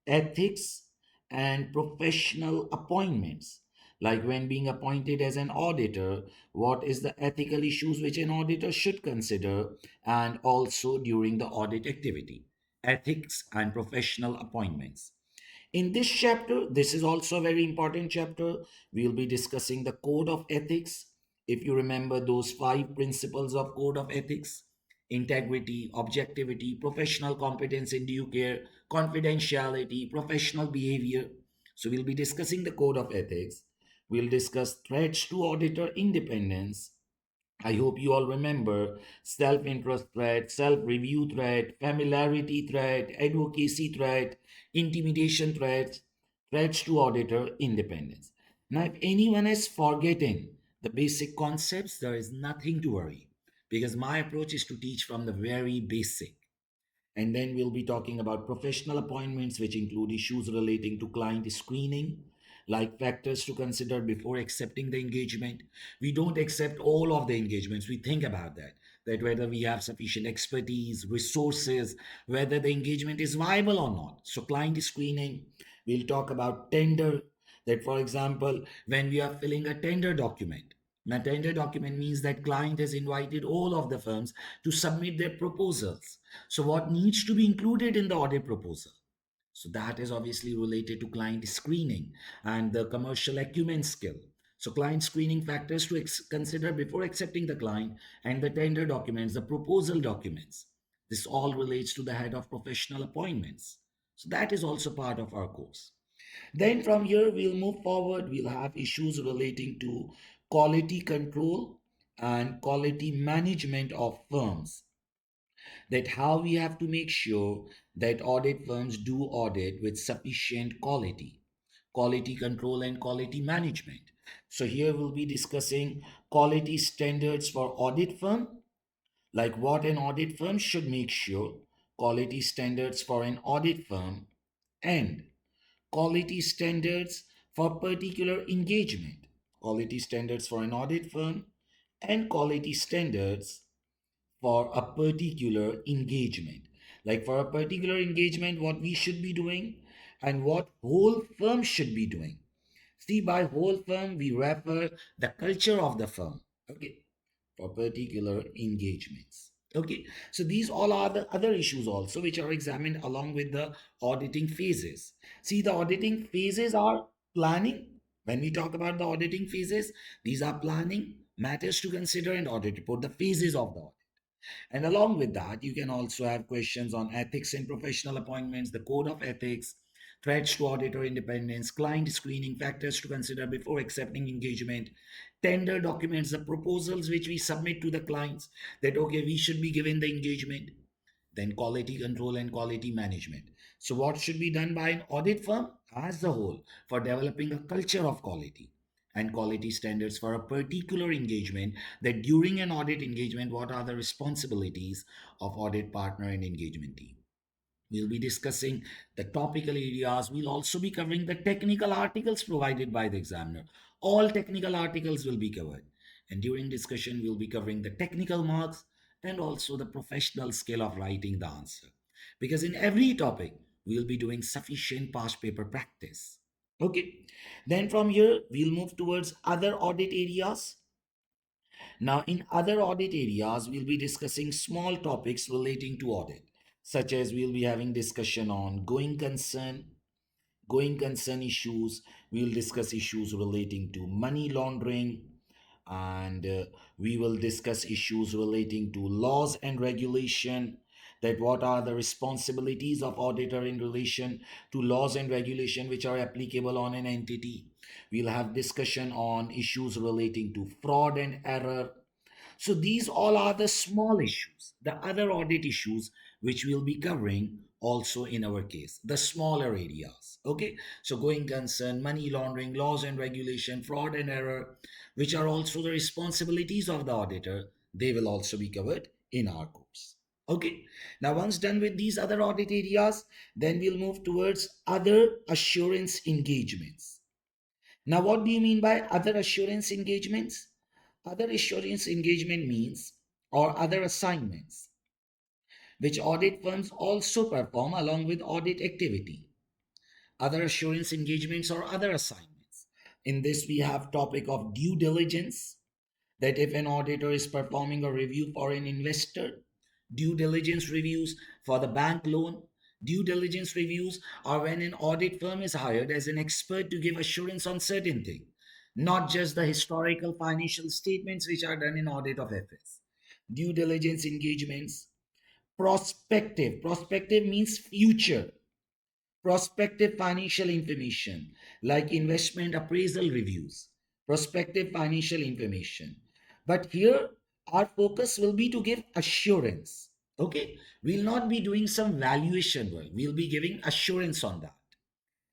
ethics, and professional appointments. Like when being appointed as an auditor, what is the ethical issues which an auditor should consider, and also during the audit activity, ethics and professional appointments. In this chapter, this is also a very important chapter. We'll be discussing the code of ethics, If you remember those five principles of code of ethics: integrity, objectivity, professional competence in due care, confidentiality, professional behavior. So we'll be discussing the code of ethics. We'll discuss threats to auditor independence. I hope you all remember self interest threat, self review threat, familiarity threat, advocacy threat, intimidation threats, threats to auditor independence. Now, if anyone has forgotten the basic concepts, there is nothing to worry, because my approach is to teach from the very basic. And then we'll be talking about professional appointments, which include issues relating to client screening, like factors to consider before accepting the engagement. We don't accept all of the engagements. We think about that whether we have sufficient expertise, resources, whether the engagement is viable or not. So, client screening, we'll talk about tender, that for example, when we are filling a tender document, a tender document means that client has invited all of the firms to submit their proposals. So, what needs to be included in the audit proposal? So, that is obviously related to client screening and the commercial acumen skill. So, client screening factors to consider before accepting the client, and the tender documents, the proposal documents. This all relates to the head of professional appointments. So, that is also part of our course. Then from here, we'll move forward. We'll have issues relating to quality control and quality management of firms, that how we have to make sure that audit firms do audit with sufficient quality control and quality management. So here we'll be discussing quality standards for audit firm, like what an audit firm should make sure, quality standards for an audit firm, and quality standards for particular engagement, quality standards for an audit firm, and quality standards for a particular engagement. Like for a particular engagement, what we should be doing and what whole firm should be doing. See, by whole firm, we refer the culture of the firm. Okay, for particular engagements. Okay, so these all are the other issues also which are examined along with the auditing phases. See, the auditing phases are planning. When we talk about the auditing phases, these are planning, matters to consider, and audit report, the phases of the audit. And along with that, you can also have questions on ethics in professional appointments, the code of ethics, threats to auditor independence, client screening, factors to consider before accepting engagement, tender documents, the proposals which we submit to the clients, that okay, we should be given the engagement, then quality control and quality management. So, what should be done by an audit firm as a whole for developing a culture of quality and quality standards for a particular engagement? That during an audit engagement, what are the responsibilities of audit partner and engagement team? We'll be discussing the topical areas. We'll also be covering the technical articles provided by the examiner. All technical articles will be covered. And during discussion, we'll be covering the technical marks and also the professional skill of writing the answer. Because in every topic, we'll be doing sufficient past paper practice. Okay. Then from here, we'll move towards other audit areas. Now, in other audit areas, we'll be discussing small topics relating to audit, such as we'll be having discussion on going concern issues. We'll discuss issues relating to money laundering, and we will discuss issues relating to laws and regulation, that what are the responsibilities of auditor in relation to laws and regulation which are applicable on an entity. We'll have discussion on issues relating to fraud and error. So these all are the small issues, the other audit issues which we'll be covering also in our case, the smaller areas. Okay, so going concern, money laundering, laws and regulation, fraud and error, which are also the responsibilities of the auditor, they will also be covered in our course. Okay, now once done with these other audit areas, then we'll move towards other assurance engagements. Now, what do you mean by other assurance engagements? Other assurance engagement means, or other assignments, which audit firms also perform along with audit activity. Other assurance engagements or other assignments. In this, we have topic of due diligence, that if an auditor is performing a review for an investor, due diligence reviews for the bank loan, due diligence reviews are when an audit firm is hired as an expert to give assurance on certain things. not just the historical financial statements which are done in audit of FS. Due diligence engagements, prospective means future, prospective financial information like investment appraisal reviews, prospective financial information. But here, our focus will be to give assurance. Okay, we'll not be doing some valuation work, we'll be giving assurance on that.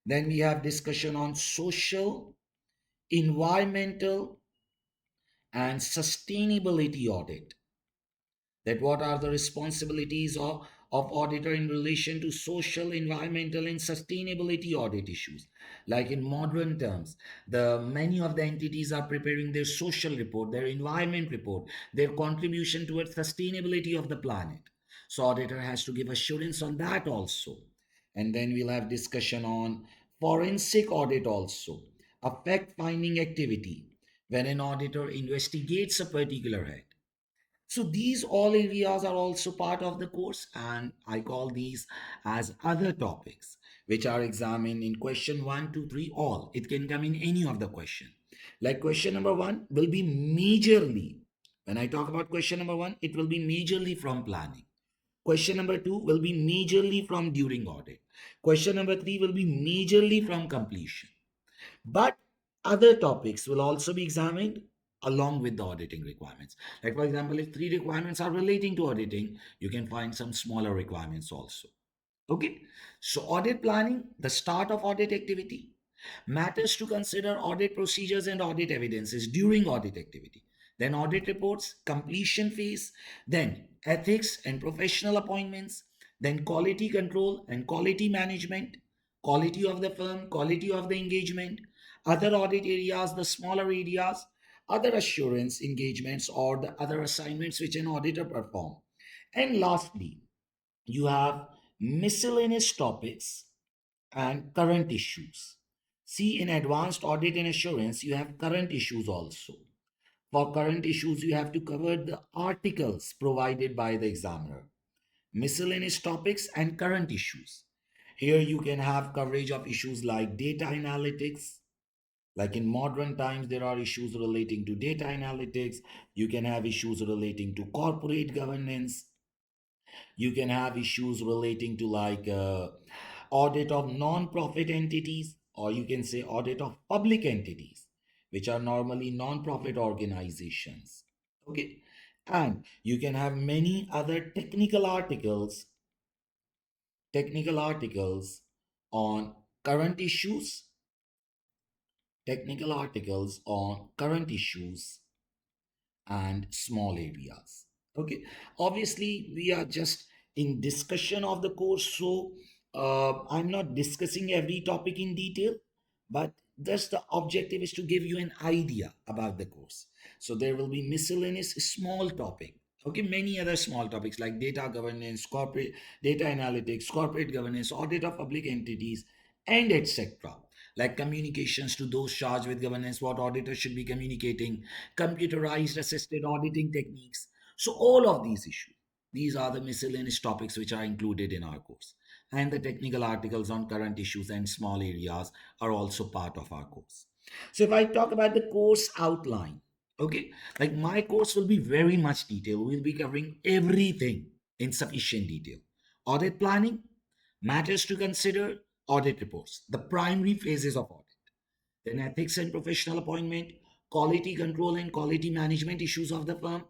Then we have discussion on social, environmental, and sustainability audit, that what are the responsibilities of auditor in relation to social, environmental, and sustainability audit issues. Like in modern terms, the many of the entities are preparing their social report, their environment report, their contribution towards sustainability of the planet. So auditor has to give assurance on that also. And then we'll have discussion on forensic audit also, a fact finding activity when an auditor investigates a particular head. So these all areas are also part of the course, and I call these as other topics, which are examined in question one, two, three, all. It can come in any of the question. Like question number one will be majorly, when I talk about question number one, it will be majorly from planning. Question number two will be majorly from during audit. Question number three will be majorly from completion. But other topics will also be examined along with the auditing requirements. Like, for example, if three requirements are relating to auditing, you can find some smaller requirements also. Okay, so audit planning, the start of audit activity, matters to consider audit procedures and audit evidences during audit activity, then audit reports, completion phase, then ethics and professional appointments, then quality control and quality management, quality of the firm, quality of the engagement, other audit areas, the smaller areas, other assurance engagements or the other assignments which an auditor perform. And lastly, you have miscellaneous topics and current issues. See, in advanced audit and assurance, you have current issues also. For current issues, you have to cover the articles provided by the examiner, miscellaneous topics, and current issues. Here you can have coverage of issues like data analytics. Like in modern times, there are issues relating to data analytics. You can have issues relating to corporate governance. You can have issues relating to audit of non-profit entities, or you can say audit of public entities, which are normally non-profit organizations. Okay, and you can have many other technical articles on current issues, technical articles on current issues and small areas. Okay, obviously we are just in discussion of the course, so I'm not discussing every topic in detail, but just the objective is to give you an idea about the course. So there will be miscellaneous small topic, okay, many other small topics like data governance, corporate data analytics, corporate governance, audit of public entities, and etc. Like communications to those charged with governance, what auditors should be communicating, computerized assisted auditing techniques. So all of these issues, these are the miscellaneous topics which are included in our course. And the technical articles on current issues and small areas are also part of our course. So if I talk about the course outline, okay, like my course will be very much detailed. We'll be covering everything in sufficient detail. Audit planning, matters to consider, audit reports, the primary phases of audit, then ethics and professional appointment, quality control and quality management issues of the firm,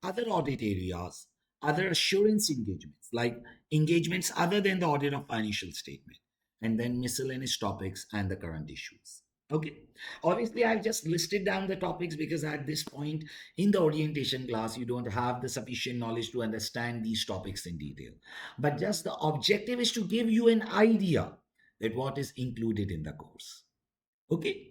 other audit areas, other assurance engagements, like engagements other than the audit of financial statement, and then miscellaneous topics and the current issues. Okay. Obviously, I've just listed down the topics because at this point in the orientation class, you don't have the sufficient knowledge to understand these topics in detail. But just the objective is to give you an idea that what is included in the course. Okay.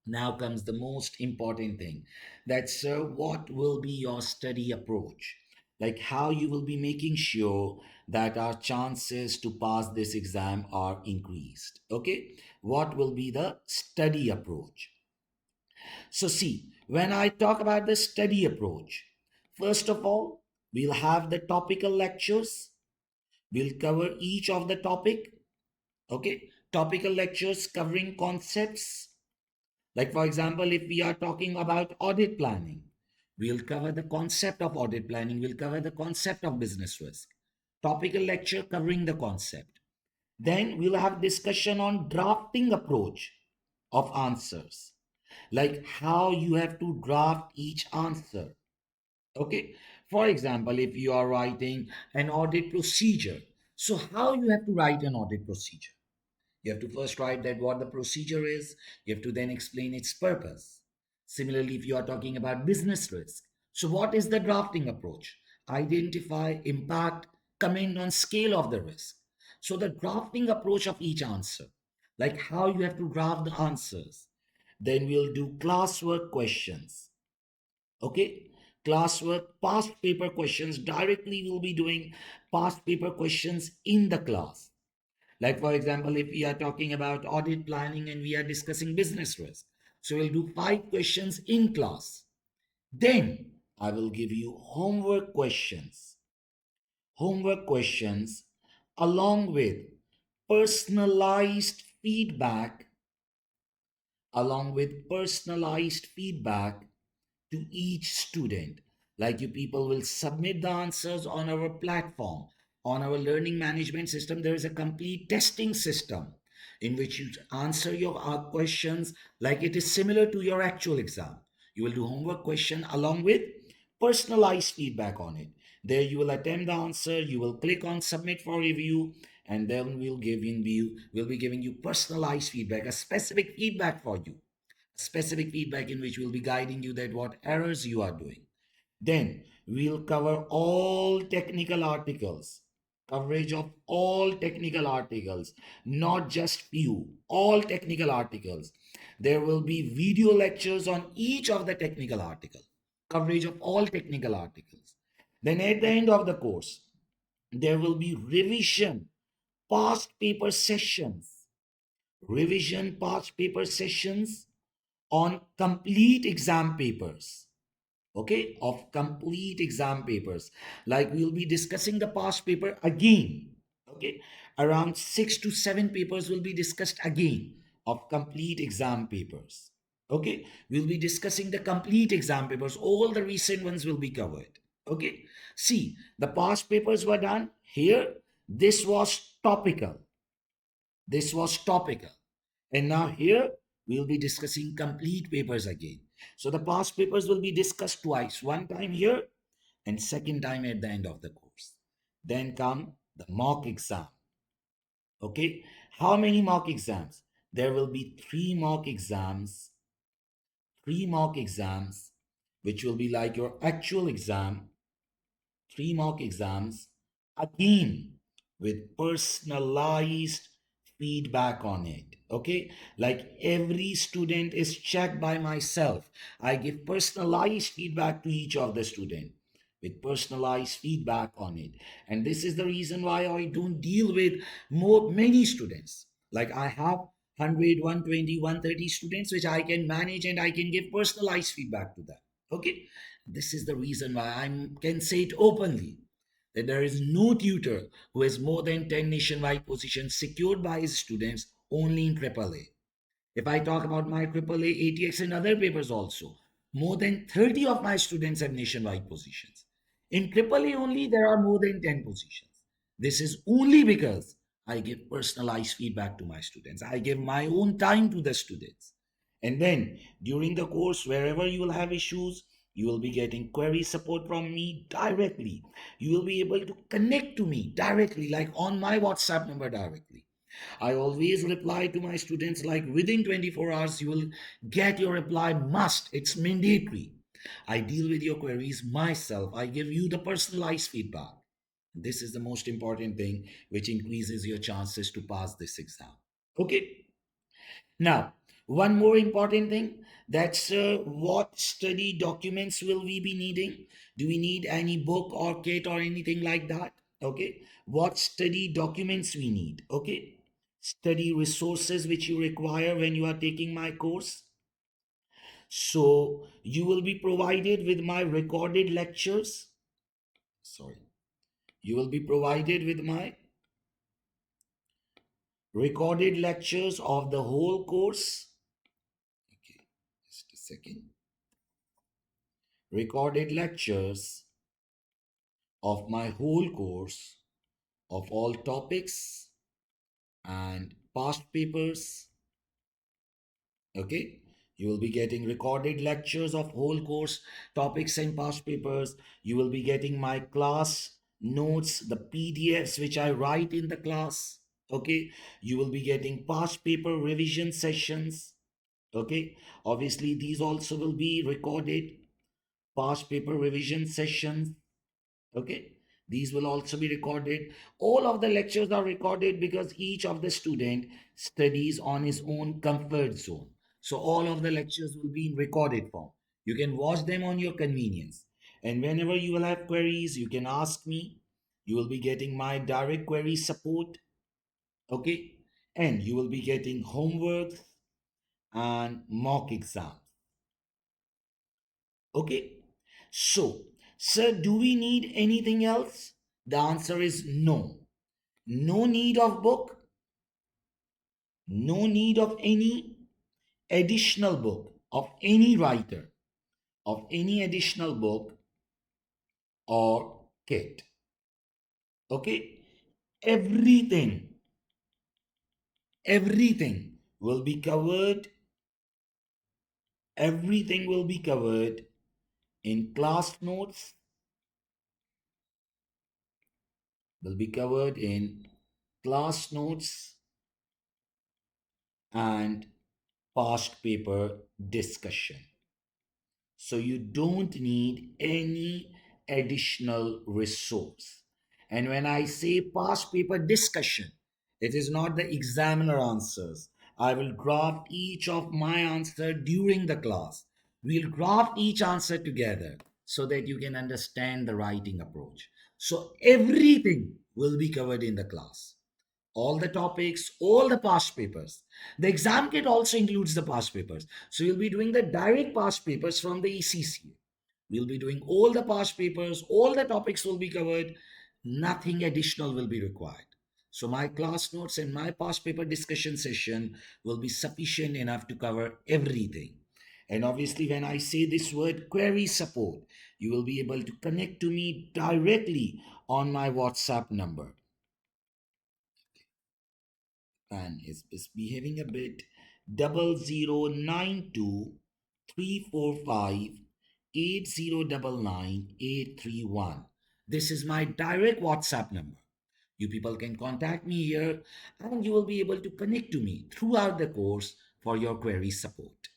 Now comes the most important thing, that, sir, what will be your study approach? Like how you will be making sure that our chances to pass this exam are increased. Okay. What will be the study approach? So, see, when I talk about the study approach, first of all, we'll have the topical lectures. We'll cover each of the topic. Okay. Topical lectures covering concepts Like, for example, if we are talking about audit planning, we'll cover the concept of audit planning, we'll cover the concept of business risk. Topical lecture covering the concept. Then we'll have discussion on drafting approach of answers, like how you have to draft each answer. Okay. For example, if you are writing an audit procedure, so how you have to write an audit procedure? You have to first write that what the procedure is. You have to then explain its purpose. Similarly, if you are talking about business risk, so what is the drafting approach? Identify, impact, comment on scale of the risk. So the drafting approach of each answer, like how you have to draft the answers. Then we'll do classwork questions. Okay, classwork, past paper questions. Directly we'll be doing past paper questions in the class. Like, for example, if we are talking about audit planning and we are discussing business risk, so we'll do 5 questions in class. Then I will give you homework questions. Homework questions along with personalized feedback, along with personalized feedback to each student. Like, you people will submit the answers on our platform. On our learning management system, there is a complete testing system in which you answer your questions like it is similar to your actual exam. You will do homework question along with personalized feedback on it. There you will attempt the answer, you will click on submit for review, and then we'll be giving you personalized feedback, a specific feedback for you, specific feedback in which we'll be guiding you that what errors you are doing. Then we'll cover all technical articles, coverage of all technical articles, not just few, all technical articles. There will be video lectures on each of the technical article, coverage of all technical articles. Then at the end of the course, there will be past paper sessions, past paper sessions on complete exam papers. Okay, of complete exam papers. Like, we'll be discussing the past paper again. Okay, around 6 to 7 papers will be discussed again of complete exam papers. Okay, we'll be discussing the complete exam papers. All the recent ones will be covered. Okay, see, the past papers were done here. This was topical. This was topical. And now here we'll be discussing complete papers again. So the past papers will be discussed twice, one time here and second time at the end of the course. Then come the mock exam. Okay, how many mock exams? There will be three mock exams, which will be like your actual exam, 3 mock exams, again with personalized feedback on it. Okay, like every student is checked by myself. I give personalized feedback to each of the student with personalized feedback on it. And this is the reason why I don't deal with many students. Like, I have 100, 120, 130 students which I can manage and I can give personalized feedback to them. Okay, this is the reason why I can say it openly that there is no tutor who has more than 10 nationwide positions secured by his students only in AAA. If I talk about my AAA, ATX, and other papers also, more than 30 of my students have nationwide positions. In AAA only, there are more than 10 positions. This is only because I give personalized feedback to my students. I give my own time to the students. And then during the course, wherever you will have issues, you will be getting query support from me directly. You will be able to connect to me directly, like on my WhatsApp number directly. I always reply to my students like within 24 hours, you will get your reply must. It's mandatory. I deal with your queries myself. I give you the personalized feedback. This is the most important thing which increases your chances to pass this exam. Okay. Now, one more important thing, that's what study documents will we be needing? Do we need any book or kit or anything like that? Okay. What study documents we need? Okay. Study resources which you require when you are taking my course. So you will be provided with my recorded lectures. Sorry. You will be provided with my recorded lectures of the whole course. Okay. second. Recorded lectures of my whole course of all topics and past papers. Okay, you will be getting recorded lectures of whole course topics and past papers. You will be getting my class notes, the PDFs which I write in the class. Okay, you will be getting past paper revision sessions. Okay, obviously these also will be recorded past paper revision sessions. Okay, these will also be recorded. All of the lectures are recorded because each of the student studies on his own comfort zone. So all of the lectures will be in recorded form. You can watch them on your convenience, and whenever you will have queries you can ask me. You will be getting my direct query support. Okay, and you will be getting homework and mock exams. Okay, so sir, do we need anything else? The answer is no. No need of book, no need of any additional book of any writer, of any additional book or kit. Okay, everything, everything will be covered, everything will be covered in class notes, will be covered in class notes and past paper discussion. So you don't need any additional resource. And when I say past paper discussion, it is not the examiner answers. I will draft each of my answer during the class. We'll draft each answer together so that you can understand the writing approach. So everything will be covered in the class, all the topics, all the past papers. The exam kit also includes the past papers. So you'll be doing the direct past papers from the ACCA. We'll be doing all the past papers, all the topics will be covered, nothing additional will be required. So my class notes and my past paper discussion session will be sufficient enough to cover everything. And obviously, when I say this word query support, you will be able to connect to me directly on my WhatsApp number. And is behaving a bit. 00923458099831. This is my direct WhatsApp number. You people can contact me here and you will be able to connect to me throughout the course for your query support.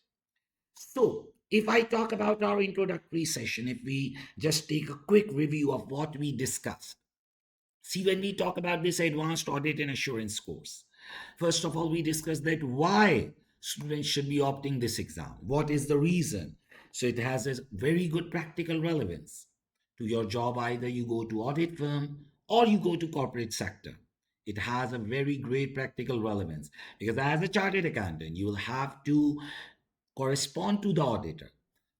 So, if I talk about our introductory session, if we just take a quick review of what we discussed. See, when we talk about this advanced audit and assurance course, first of all, we discussed that why students should be opting this exam. What is the reason? So it has a very good practical relevance to your job. Either you go to audit firm or you go to corporate sector. It has a very great practical relevance because as a chartered accountant, you will have to correspond to the auditor,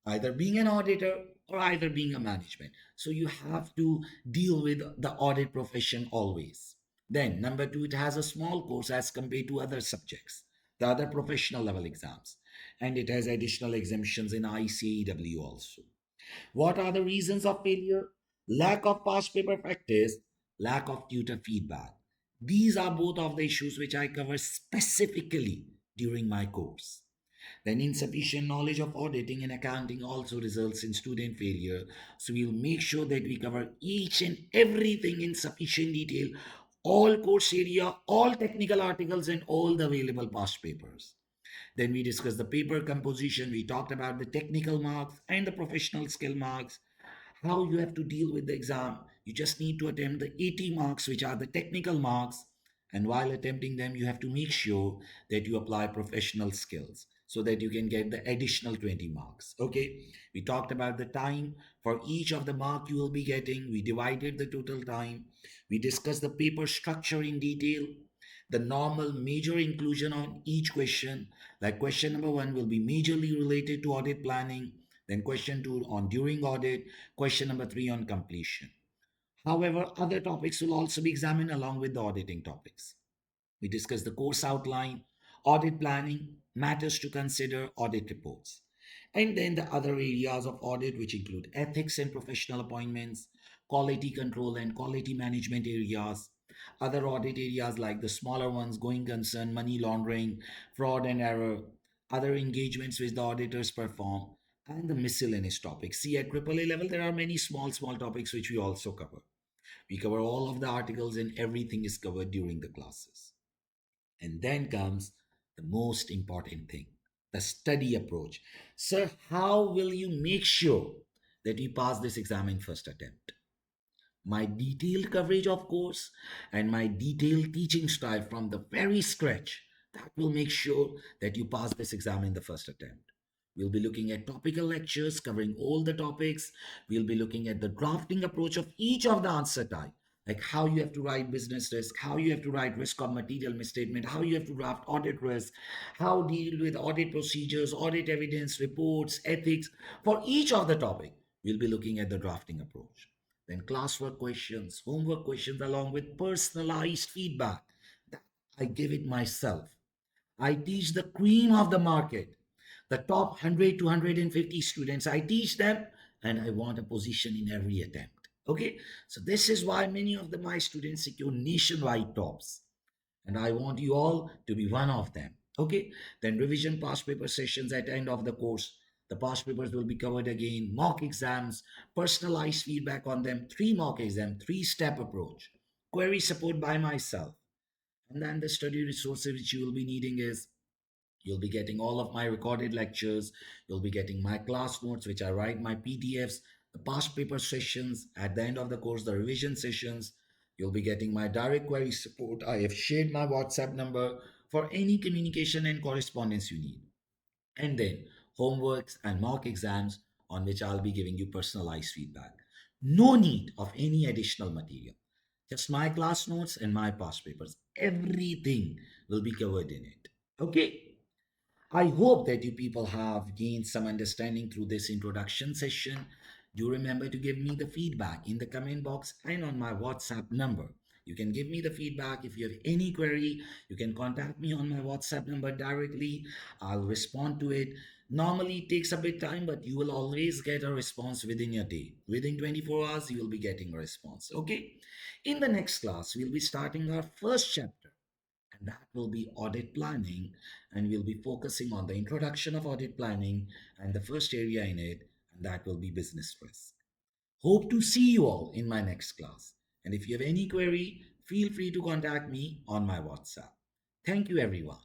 either being an auditor or either being a management. So you have to deal with the audit profession always. Then, number two, it has a small course as compared to other subjects, the other professional level exams, and it has additional exemptions in ICAEW also. What are the reasons of failure? Lack of past paper practice, lack of tutor feedback. These are both of the issues which I cover specifically during my course. Then insufficient knowledge of auditing and accounting also results in student failure. So we'll make sure that we cover each and everything in sufficient detail, all course area, all technical articles, and all the available past papers. Then we discussed the paper composition. We talked about the technical marks and the professional skill marks, how you have to deal with the exam. You just need to attempt the 80 marks, which are the technical marks. And while attempting them, you have to make sure that you apply professional skills so that you can get the additional 20 marks. Okay, we talked about the time for each of the mark you will be getting. We divided the total time. We discussed the paper structure in detail, the normal major inclusion on each question. Like question number one will be majorly related to audit planning, then question two on during audit, question number three on completion. However, other topics will also be examined along with the auditing topics. We discussed the course outline, audit planning, matters to consider, audit reports. And then the other areas of audit, which include ethics and professional appointments, quality control and quality management areas, other audit areas like the smaller ones, going concern, money laundering, fraud and error, other engagements which the auditors perform, and the miscellaneous topics. See, at AAA level, there are many small topics which we also cover. We cover all of the articles and everything is covered during the classes. And then comes the most important thing, the study approach. Sir, how will you make sure that you pass this exam in first attempt? My detailed coverage of course and my detailed teaching style from the very scratch, that will make sure that you pass this exam in the first attempt. We'll be looking at topical lectures covering all the topics. We'll be looking at the drafting approach of each of the answer type, like how you have to write business risk, how you have to write risk of material misstatement, how you have to draft audit risk, how deal with audit procedures, audit evidence, reports, ethics. For each of the topic, we'll be looking at the drafting approach. Then classwork questions, homework questions, along with personalized feedback. That I give it myself. I teach the cream of the market, the top 100 to 150 students. I teach them, and I want a position in every attempt. Okay, so this is why many of my students secure nationwide tops, and I want you all to be one of them. Okay, then revision past paper sessions at the end of the course. The past papers will be covered again, mock exams, personalized feedback on them, three mock exam, three-step approach, query support by myself. And then the study resources which you will be needing is, you'll be getting all of my recorded lectures. You'll be getting my class notes, which I write my PDFs, the past paper sessions, at the end of the course, the revision sessions. You'll be getting my direct query support. I have shared my WhatsApp number for any communication and correspondence you need. And then homeworks and mock exams on which I'll be giving you personalized feedback. No need of any additional material. Just my class notes and my past papers. Everything will be covered in it. Okay. I hope that you people have gained some understanding through this introduction session. Do remember to give me the feedback in the comment box and on my WhatsApp number. You can give me the feedback. If you have any query, you can contact me on my WhatsApp number directly. I'll respond to it. Normally, it takes a bit time, but you will always get a response within your day. Within 24 hours, you will be getting a response. Okay? In the next class, we'll be starting our first chapter, and that will be audit planning, and we'll be focusing on the introduction of audit planning and the first area in it, and that will be business risk. Hope to see you all in my next class, and if you have any query, feel free to contact me on my WhatsApp. Thank you everyone.